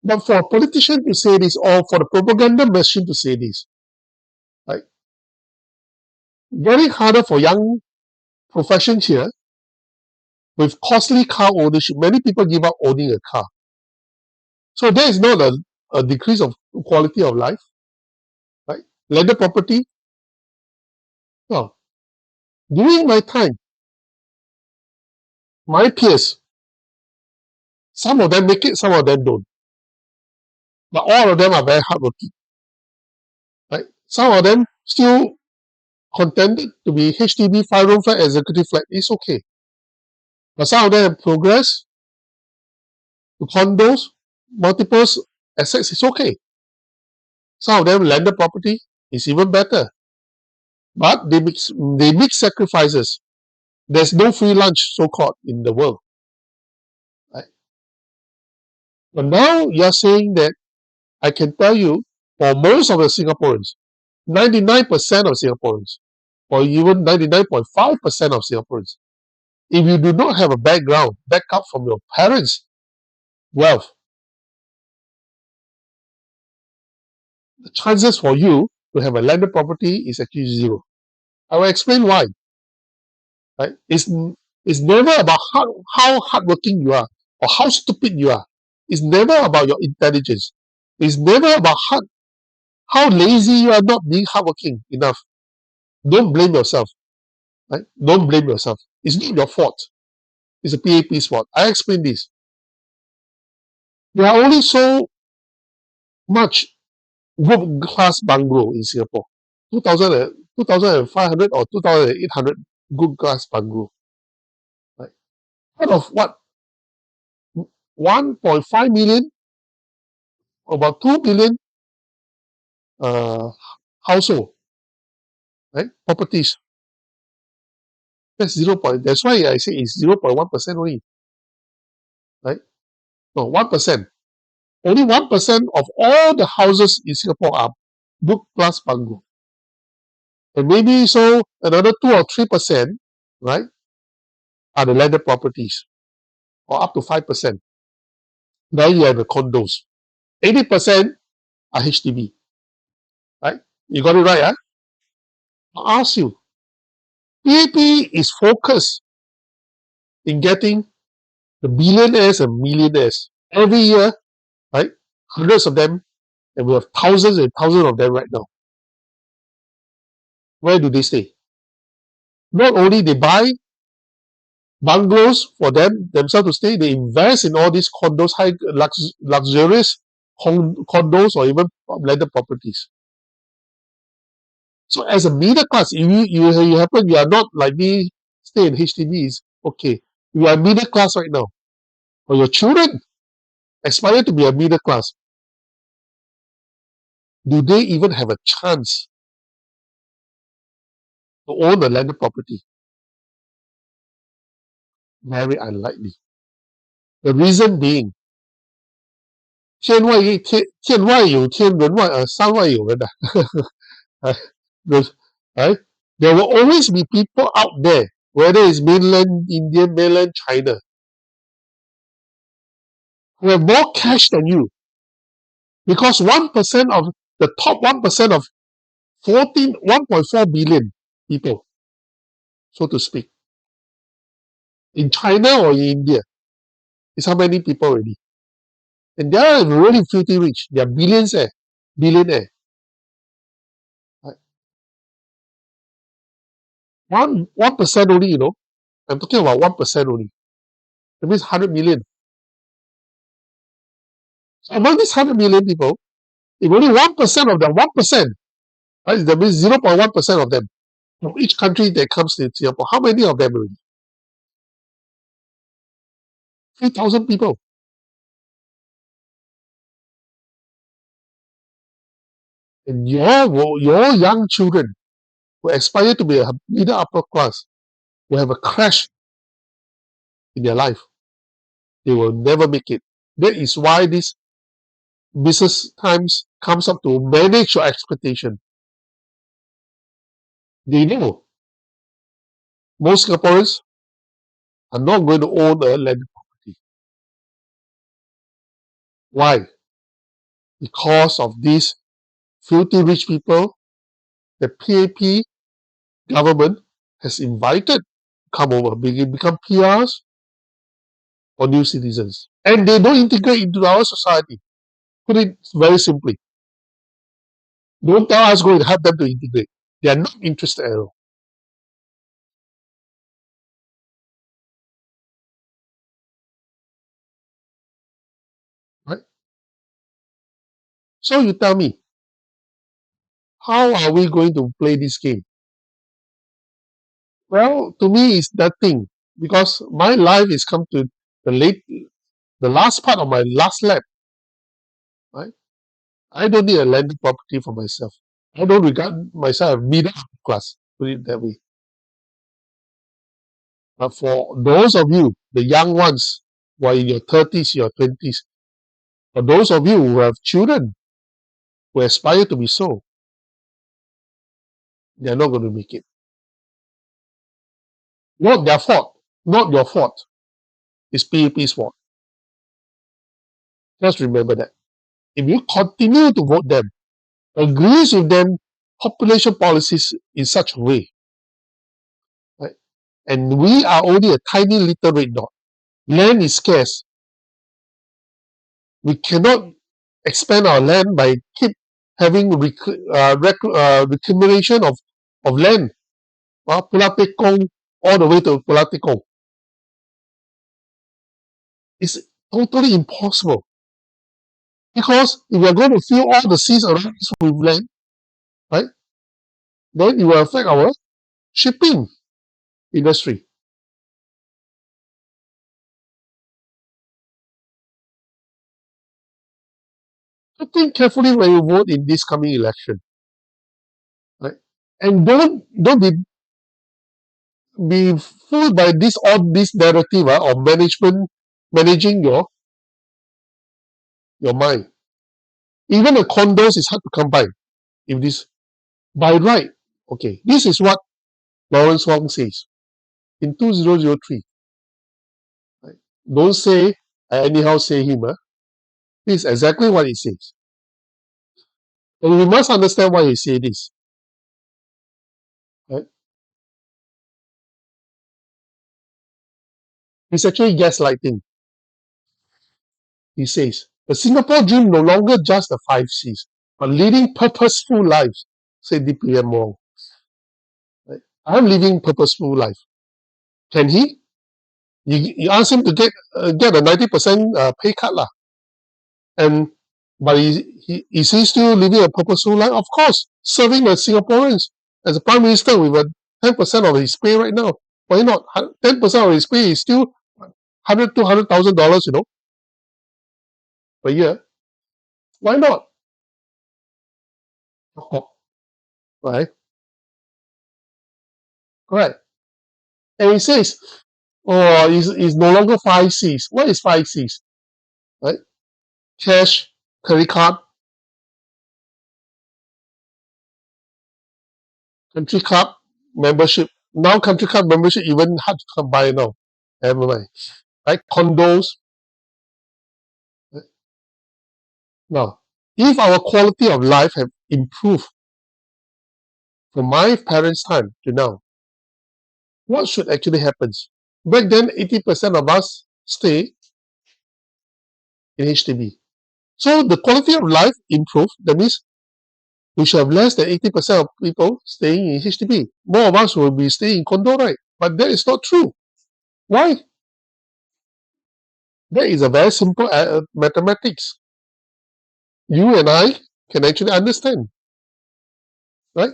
But for a politician to say this, or for the propaganda machine to say this, right? Very harder for young professions here with costly car ownership. Many people give up owning a car. So there is not a decrease of quality of life, right? Landed property. Well, during my time, my peers, some of them make it, some of them don't. But all of them are very hardworking, right? Some of them still contented to be HDB 5-room flat, executive flat. It's okay. But some of them have progressed to condos, multiple assets. It's okay. Some of them landed property is even better. But they make sacrifices. There's no free lunch, so-called, in the world. Right? But now you're saying that I can tell you, for most of the Singaporeans, 99% of Singaporeans, or even 99.5% of Singaporeans, if you do not have a background, backup from your parents' wealth, the chances for you to have a landed property is actually zero. I will explain why. Right? It's never about how hardworking you are or how stupid you are. It's never about your intelligence. It's never about how lazy you are not being hardworking enough. Don't blame yourself. Right? Don't blame yourself. It's not your fault. It's a PAP's fault. I explain this. There are only so much group class bungalow in Singapore. 2,000, 2,500 or 2,800 good class bungalow. Right? Out of what? 1.5 million, about 2 million household, right? Properties. That's 0. That's why I say it's 0.1% only, right? No, 1%. Only 1% of all the houses in Singapore are good class bungalow. And maybe so another 2 or 3%, right, are the landed properties, or up to 5%. Then you have the condos. 80% are HDB, right? You got it right, huh? I ask you, PAP is focused in getting the billionaires and millionaires every year, right? Hundreds of them, and we have thousands and thousands of them right now. Where do they stay? Not only they buy bungalows for themselves to stay, they invest in all these condos, high luxurious condos, or even landed properties. So as a middle class, you happen you are not like me, stay in HDBs, okay. You are middle class right now, or your children aspire to be a middle class. Do they even have a chance to own a landed property? Very unlikely. The reason being, 天外有天，人外，山外有人啊。right? There will always be people out there, whether it's mainland India, mainland China, who have more cash than you. Because 1% of the top 1% of 1.4 billion people, so to speak, in China or in India, is how many people already. And they are really filthy rich. They are billionaire. Right? 1% only, I'm talking about 1% only. That means 100 million. So among these 100 million people, if only 1% of them, 1%, right, that means 0.1% of them from each country that comes to Singapore, how many of them already? 3,000 people. And your young children who aspire to be a middle upper class will have a crash in their life. They will never make it. That is why this business times comes up to manage your expectation. They know most Singaporeans are not going to own a landed property. Why? because of these filthy rich people the PAP government has invited come over, become PRs or new citizens. And they don't integrate into our society. Put it very simply. Don't tell us going to help them to integrate. They are not interested at all. Right? So you tell me, how are we going to play this game? Well, to me, it's nothing because my life is come to the last part of my last lap. Right? I don't need a landed property for myself. I don't regard myself as middle class. Put it that way. But for those of you, the young ones, who are in your 30s, your 20s, for those of you who have children who aspire to be so, they're not going to make it. Not their fault, not your fault. It's PAP's fault. Just remember that. If you continue to vote them, agrees with them population policies in such a way, right? And we are only a tiny little red dot. Land is scarce. We cannot expand our land by keep having reclamation of land. Pulau Tekong all the way to Pulau Tekong. It's totally impossible. Because if we are going to fill all the seas around us with land, right, then it will affect our shipping industry. So think carefully when you vote in this coming election. Right? And don't be fooled by this narrative of managing your mind. Even the condos is hard to come by. If this by right, okay, this is what Lawrence Wong says in 2003. Right? Don't say I anyhow say him. This is exactly what he says. And we must understand why he say this. Right? It's actually gaslighting. He says, the Singapore dream no longer just the 5 Cs, but leading purposeful lives, said DPM Wong. Right? I'm living purposeful life. Can he? You ask him to get a 90% pay cut lah. But is he still living a purposeful life? Of course, serving the Singaporeans as a prime minister with a 10% of his pay right now. Why not? 10% of his pay is still $200,000, per year. Why not? Right? Correct. And he says, oh, it's no longer 5 Cs. What is 5 Cs? Right? Cash, credit card, country club membership. Now country club membership even hard to come by now. Never mind. Right? Condos. Right? Now, if our quality of life have improved from my parents' time to now, what should actually happen? Back then, 80% of us stay in HDB. So the quality of life improved. That means we should have less than 80% of people staying in HDB. More of us will be staying in condo, right? But that is not true. Why? That is a very simple mathematics. You and I can actually understand, right?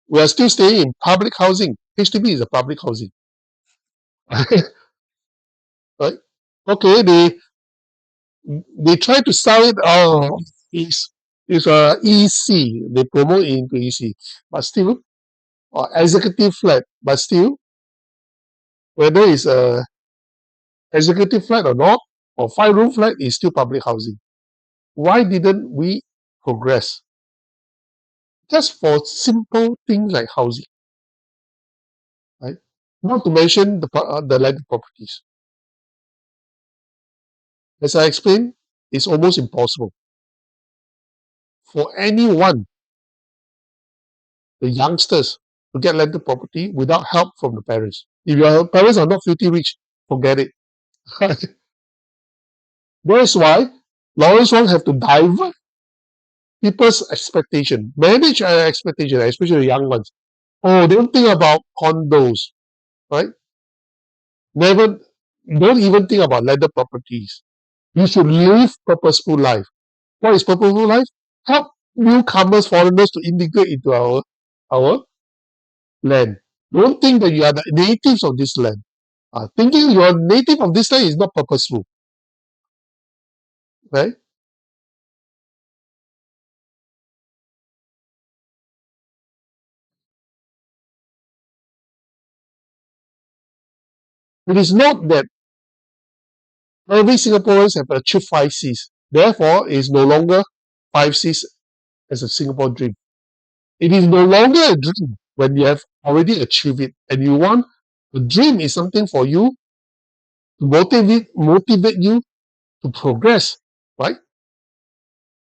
We are still staying in public housing. HDB is a public housing. Right? Okay, they try to sell it. Oh, it's a EC. They promote it into EC, but still, or executive flat, but still, whether it's a executive flat or not, or 5-room flat, is still public housing. Why didn't we progress? Just for simple things like housing, right? Not to mention the landed properties. As I explained, it's almost impossible. for anyone, the youngsters, to get landed property without help from the parents. If your parents are not filthy rich, forget it. That's why Lawrence Wong have to divert people's expectation, manage expectation, especially the young ones. Oh, don't think about condos, right? Never, don't even think about landed properties. You should live purposeful life. What is purposeful life? Help newcomers, foreigners to integrate into our land. Don't think that you are the natives of this land. Thinking you are native of this land is not purposeful, right? It is not that every Singaporeans have achieved 5 Cs. Therefore, it is no longer 5 Cs as a Singapore dream. It is no longer a dream when you have already achieved it. And you want, a dream is something for you to motivate you to progress, right?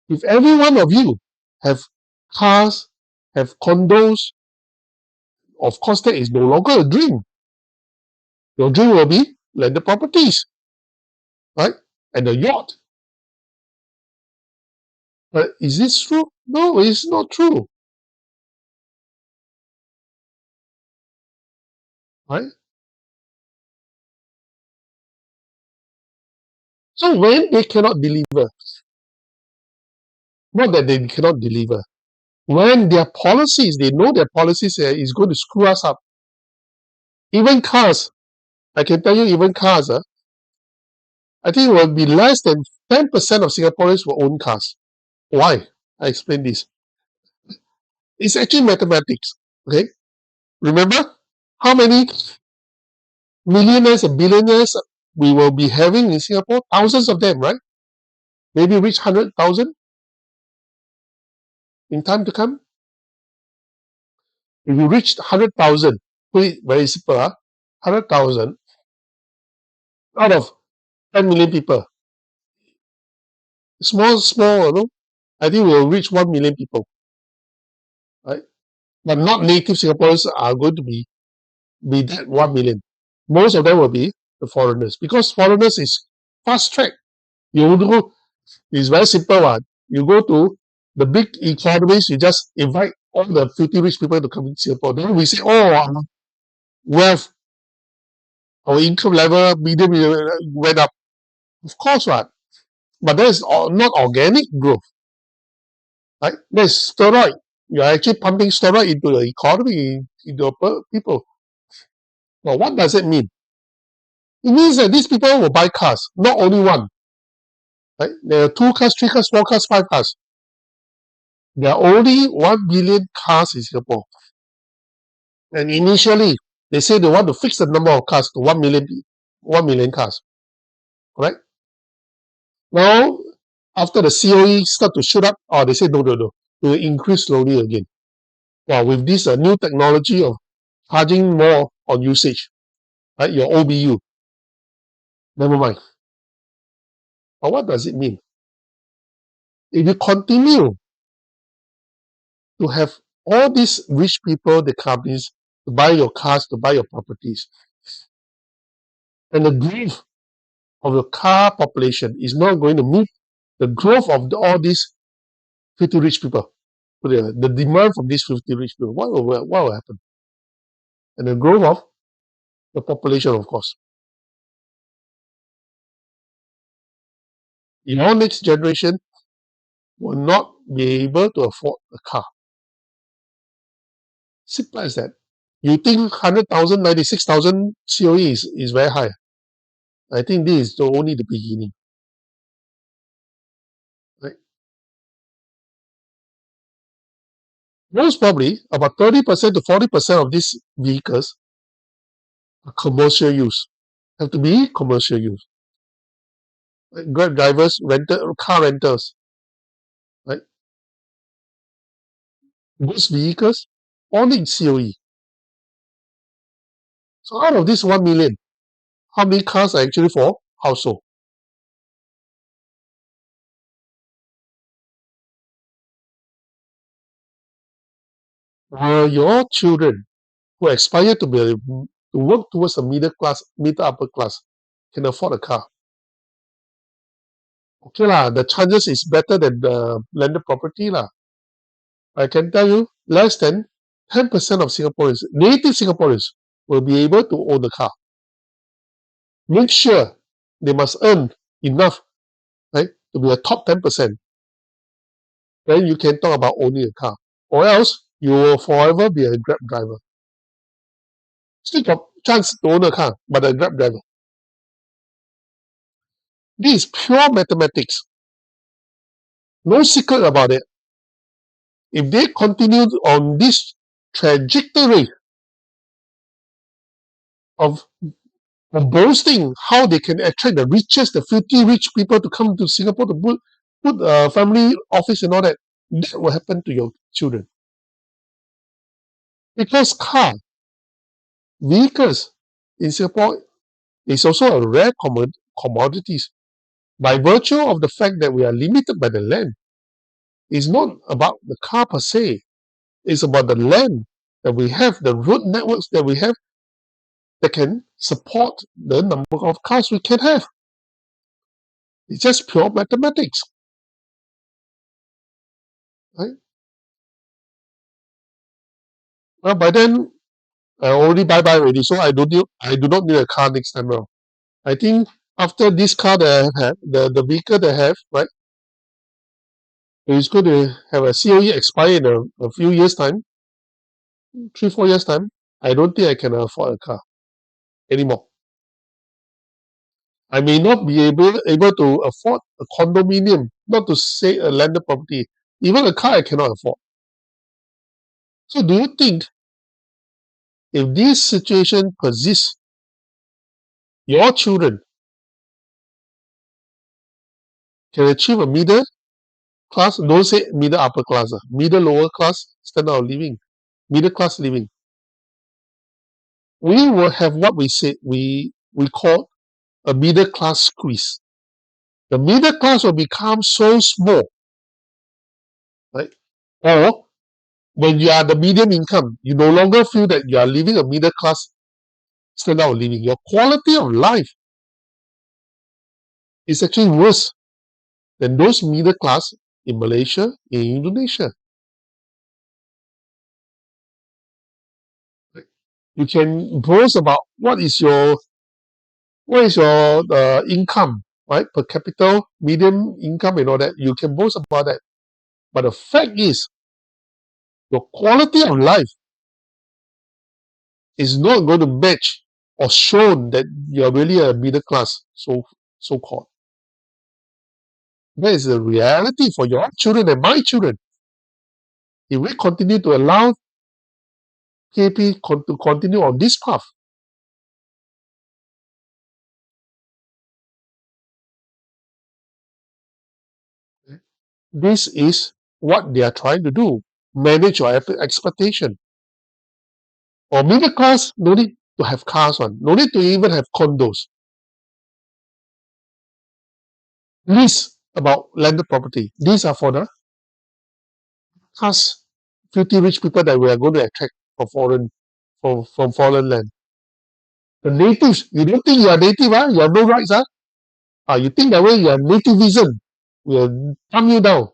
If every one of you have cars, have condos, of course that is no longer a dream. Your dream will be landed properties, right? And a yacht. But is this true? No, it's not true, right? So when they cannot deliver, not that they cannot deliver, when their policies, they know their policies is going to screw us up. Even cars, I can tell you, even cars, I think it will be less than 10% of Singaporeans will own cars. Why? I explain this. It's actually mathematics. Okay? Remember how many millionaires and billionaires we will be having in Singapore? Thousands of them, right? Maybe reach 100,000 in time to come. If you reach 100,000, put it very simple, 100,000 out of 10 million people. Small, no? I think we'll reach 1 million people, right? But not native Singaporeans are going to be that 1 million. Most of them will be the foreigners because foreigners is fast track. You go, it's very simple one. You go to the big economies, you just invite all the filthy rich people to come in Singapore. Then we say, oh, our wealth, our income level, medium went up. Of course, right? But that is not organic growth, right? That's steroid. You're actually pumping steroid into the economy, into the people. Well, what does it mean? It means that these people will buy cars, not only one. Right? There are 2 cars, 3 cars, 4 cars, 5 cars. There are only 1 billion cars in Singapore. And initially, they say they want to fix the number of cars to 1 million cars. Correct? Now, after the COE start to shoot up, they say no. It will increase slowly again. Well, with this new technology of charging more on usage, right? Your OBU. Never mind. But what does it mean? If you continue to have all these rich people, the companies, to buy your cars, to buy your properties, and the growth of the car population is not going to meet the growth of all these filthy rich people. The demand from these filthy rich people, what will happen? And the growth of the population, of course. Your next generation will not be able to afford a car. Simple as that. You think 100,000, 96,000 COE is very high. I think this is only the beginning. Right? Most probably, about 30% to 40% of these vehicles are commercial use. Have to be commercial use. Like Grab drivers, car rentals, right? Goods vehicles, all need COE. So out of this 1 million, how many cars are actually for household? Will your children who aspire to work towards a middle class, middle upper class, can afford a car? Okay lah, the chances is better than the landed property lah. I can tell you, less than 10% of Singaporeans, native Singaporeans, will be able to own a car. Make sure they must earn enough, right, to be a top 10%. Then you can talk about owning a car. Or else, you will forever be a Grab driver. Still got chance to own a car, but a Grab driver. This is pure mathematics. No secret about it. If they continue on this trajectory of boasting how they can attract the richest, the filthy rich people to come to Singapore to put a family office and all that, that will happen to your children. Because vehicles in Singapore is also a rare commodities. By virtue of the fact that we are limited by the land, it's not about the car per se. It's about the land that we have, the road networks that we have that can support the number of cars we can have. It's just pure mathematics, right? Well, by then I already bye already, so I do not need a car next time around. I think after this car that I have, the vehicle that I have, right, is going to have a COE expire in a few years time, 3-4 years time. I don't think I can afford a car anymore. I may not be able to afford a condominium, not to say a landed property. Even a car I cannot afford. So do you think if this situation persists, your children can achieve a middle class, don't say middle upper class, middle lower class standard of living, middle class living? We will have what we call a middle class squeeze. The middle class will become so small, right? Or when you are the medium income, you no longer feel that you are living a middle class standard of living. Your quality of life is actually worse than those middle class in Malaysia, in Indonesia. You can boast about what is your income, right? Per capita, medium income and all that. You can boast about that. But the fact is, your quality of life is not going to match or show that you're really a middle class, so called. That is the reality for your children and my children. If we continue to allow KP to continue on this path, this is what they are trying to do. Manage your expectation. Or middle class, no need to have cars one. No need to even have condos. Lease about landed property. These are for the class filthy rich people that we are going to attract from foreign land. The natives, you don't think you are native, you have no rights, you think that way you are nativism. Will thumb you down.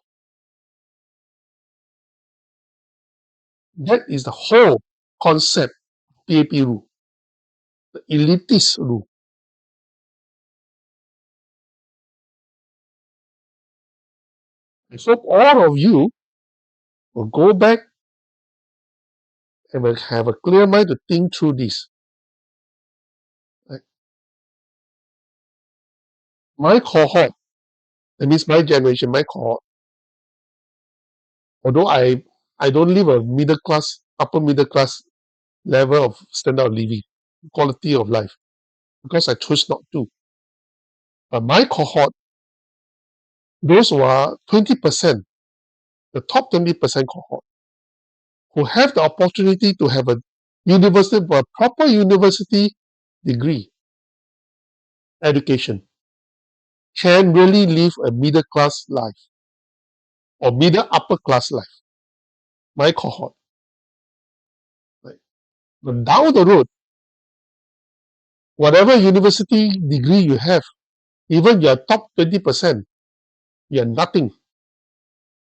That is the whole concept of PAP rule, the elitist rule. I hope all of you will go back and will have a clear mind to think through this. Right? My cohort, that means my generation, my cohort, although I don't live a middle class, upper middle class level of standard of living, quality of life, because I choose not to. But my cohort, those who are 20%, the top 20% cohort, who have the opportunity to have a proper university degree, education, can really live a middle class life or middle upper class life. My cohort. But down the road, whatever university degree you have, even your top 20%, you're nothing.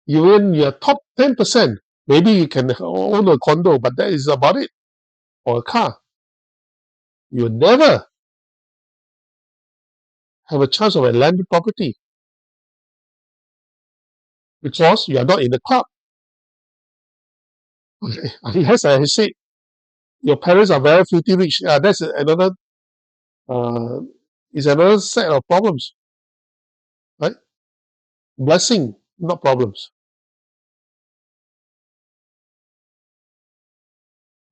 Even your top 10%, maybe you can own a condo, but that is about it, or a car. You never have a chance of a landed property because you are not in the club. Okay. Unless I said your parents are very filthy rich, that's another is another set of problems, right? Blessing, not problems.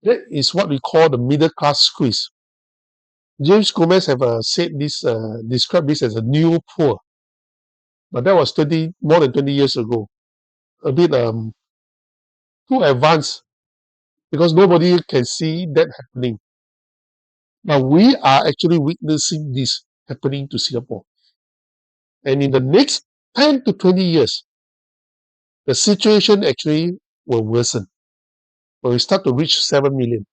That is what we call the middle class squeeze. James Gomez have said this, described this as a new poor, but that was more than 20 years ago. A bit too advanced because nobody can see that happening. But we are actually witnessing this happening to Singapore. And in the next 10 to 20 years, the situation actually will worsen when we start to reach 7 million.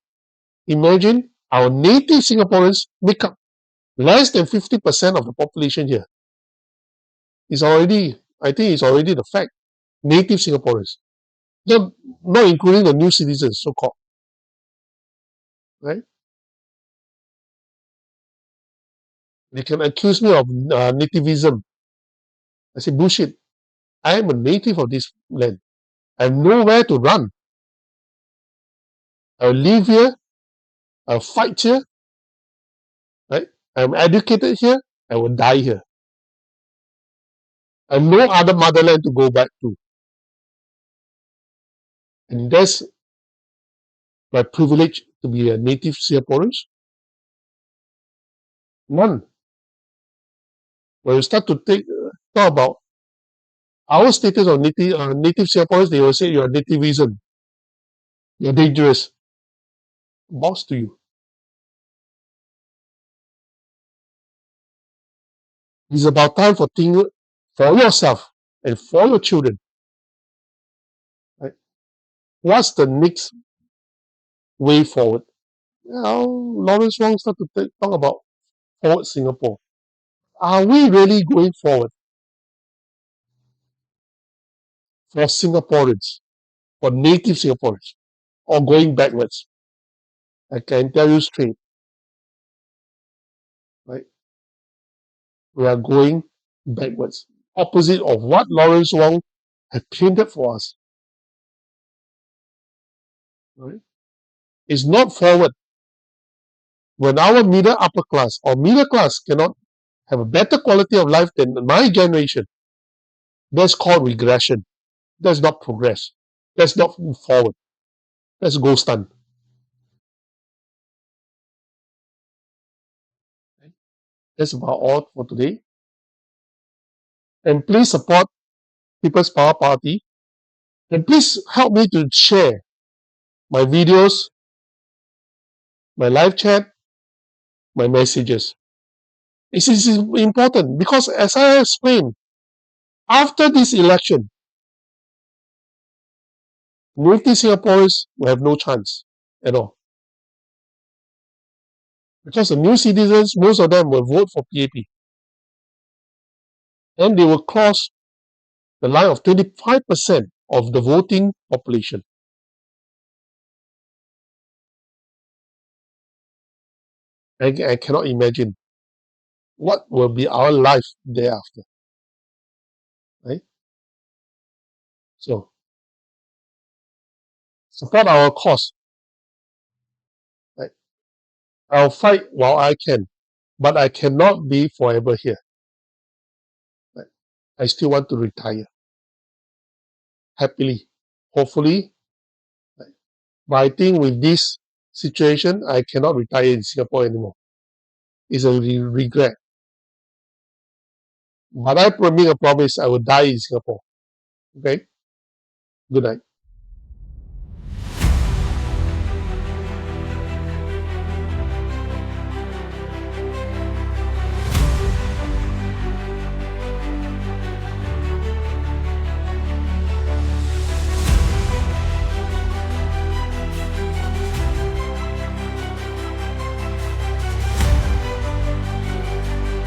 Imagine our native Singaporeans make up less than 50% of the population here. It's already, I think it's already the fact. Native Singaporeans. Not including the new citizens, so-called. Right? They can accuse me of nativism. I say, bullshit. I am a native of this land. I have nowhere to run. I'll live here. I'll fight here. Right? I'm educated here. I will die here. I have no other motherland to go back to. And that's my privilege to be a native Singaporean. None. When you start to talk about our status of native Singaporeans, they will say you're nativism. You're dangerous. Boss to you. It's about time for yourself and for your children. Right? What's the next way forward? Now, Lawrence Wong start to talk about forward Singapore. Are we really going forward for Singaporeans, for native Singaporeans, or going backwards? I can tell you straight, right? We are going backwards, opposite of what Lawrence Wong had painted for us. Right? It's not forward. When our middle upper class or middle class cannot have a better quality of life than my generation, that's called regression. That's not progress. That's not move forward. That's ghost stun. That's about all for today. And please support People's Power Party. And please help me to share my videos, my live chat, my messages. This is important because, as I explained, after this election, native Singaporeans will have no chance at all. Because the new citizens, most of them will vote for PAP. And they will cross the line of 25% of the voting population. I cannot imagine what will be our life thereafter. Right? So, support our cause. Right? I'll fight while I can, but I cannot be forever here. Right? I still want to retire happily, hopefully. Right? But I think with this situation, I cannot retire in Singapore anymore. It's a regret. But I make a promise I will die in Singapore. Okay? Good night.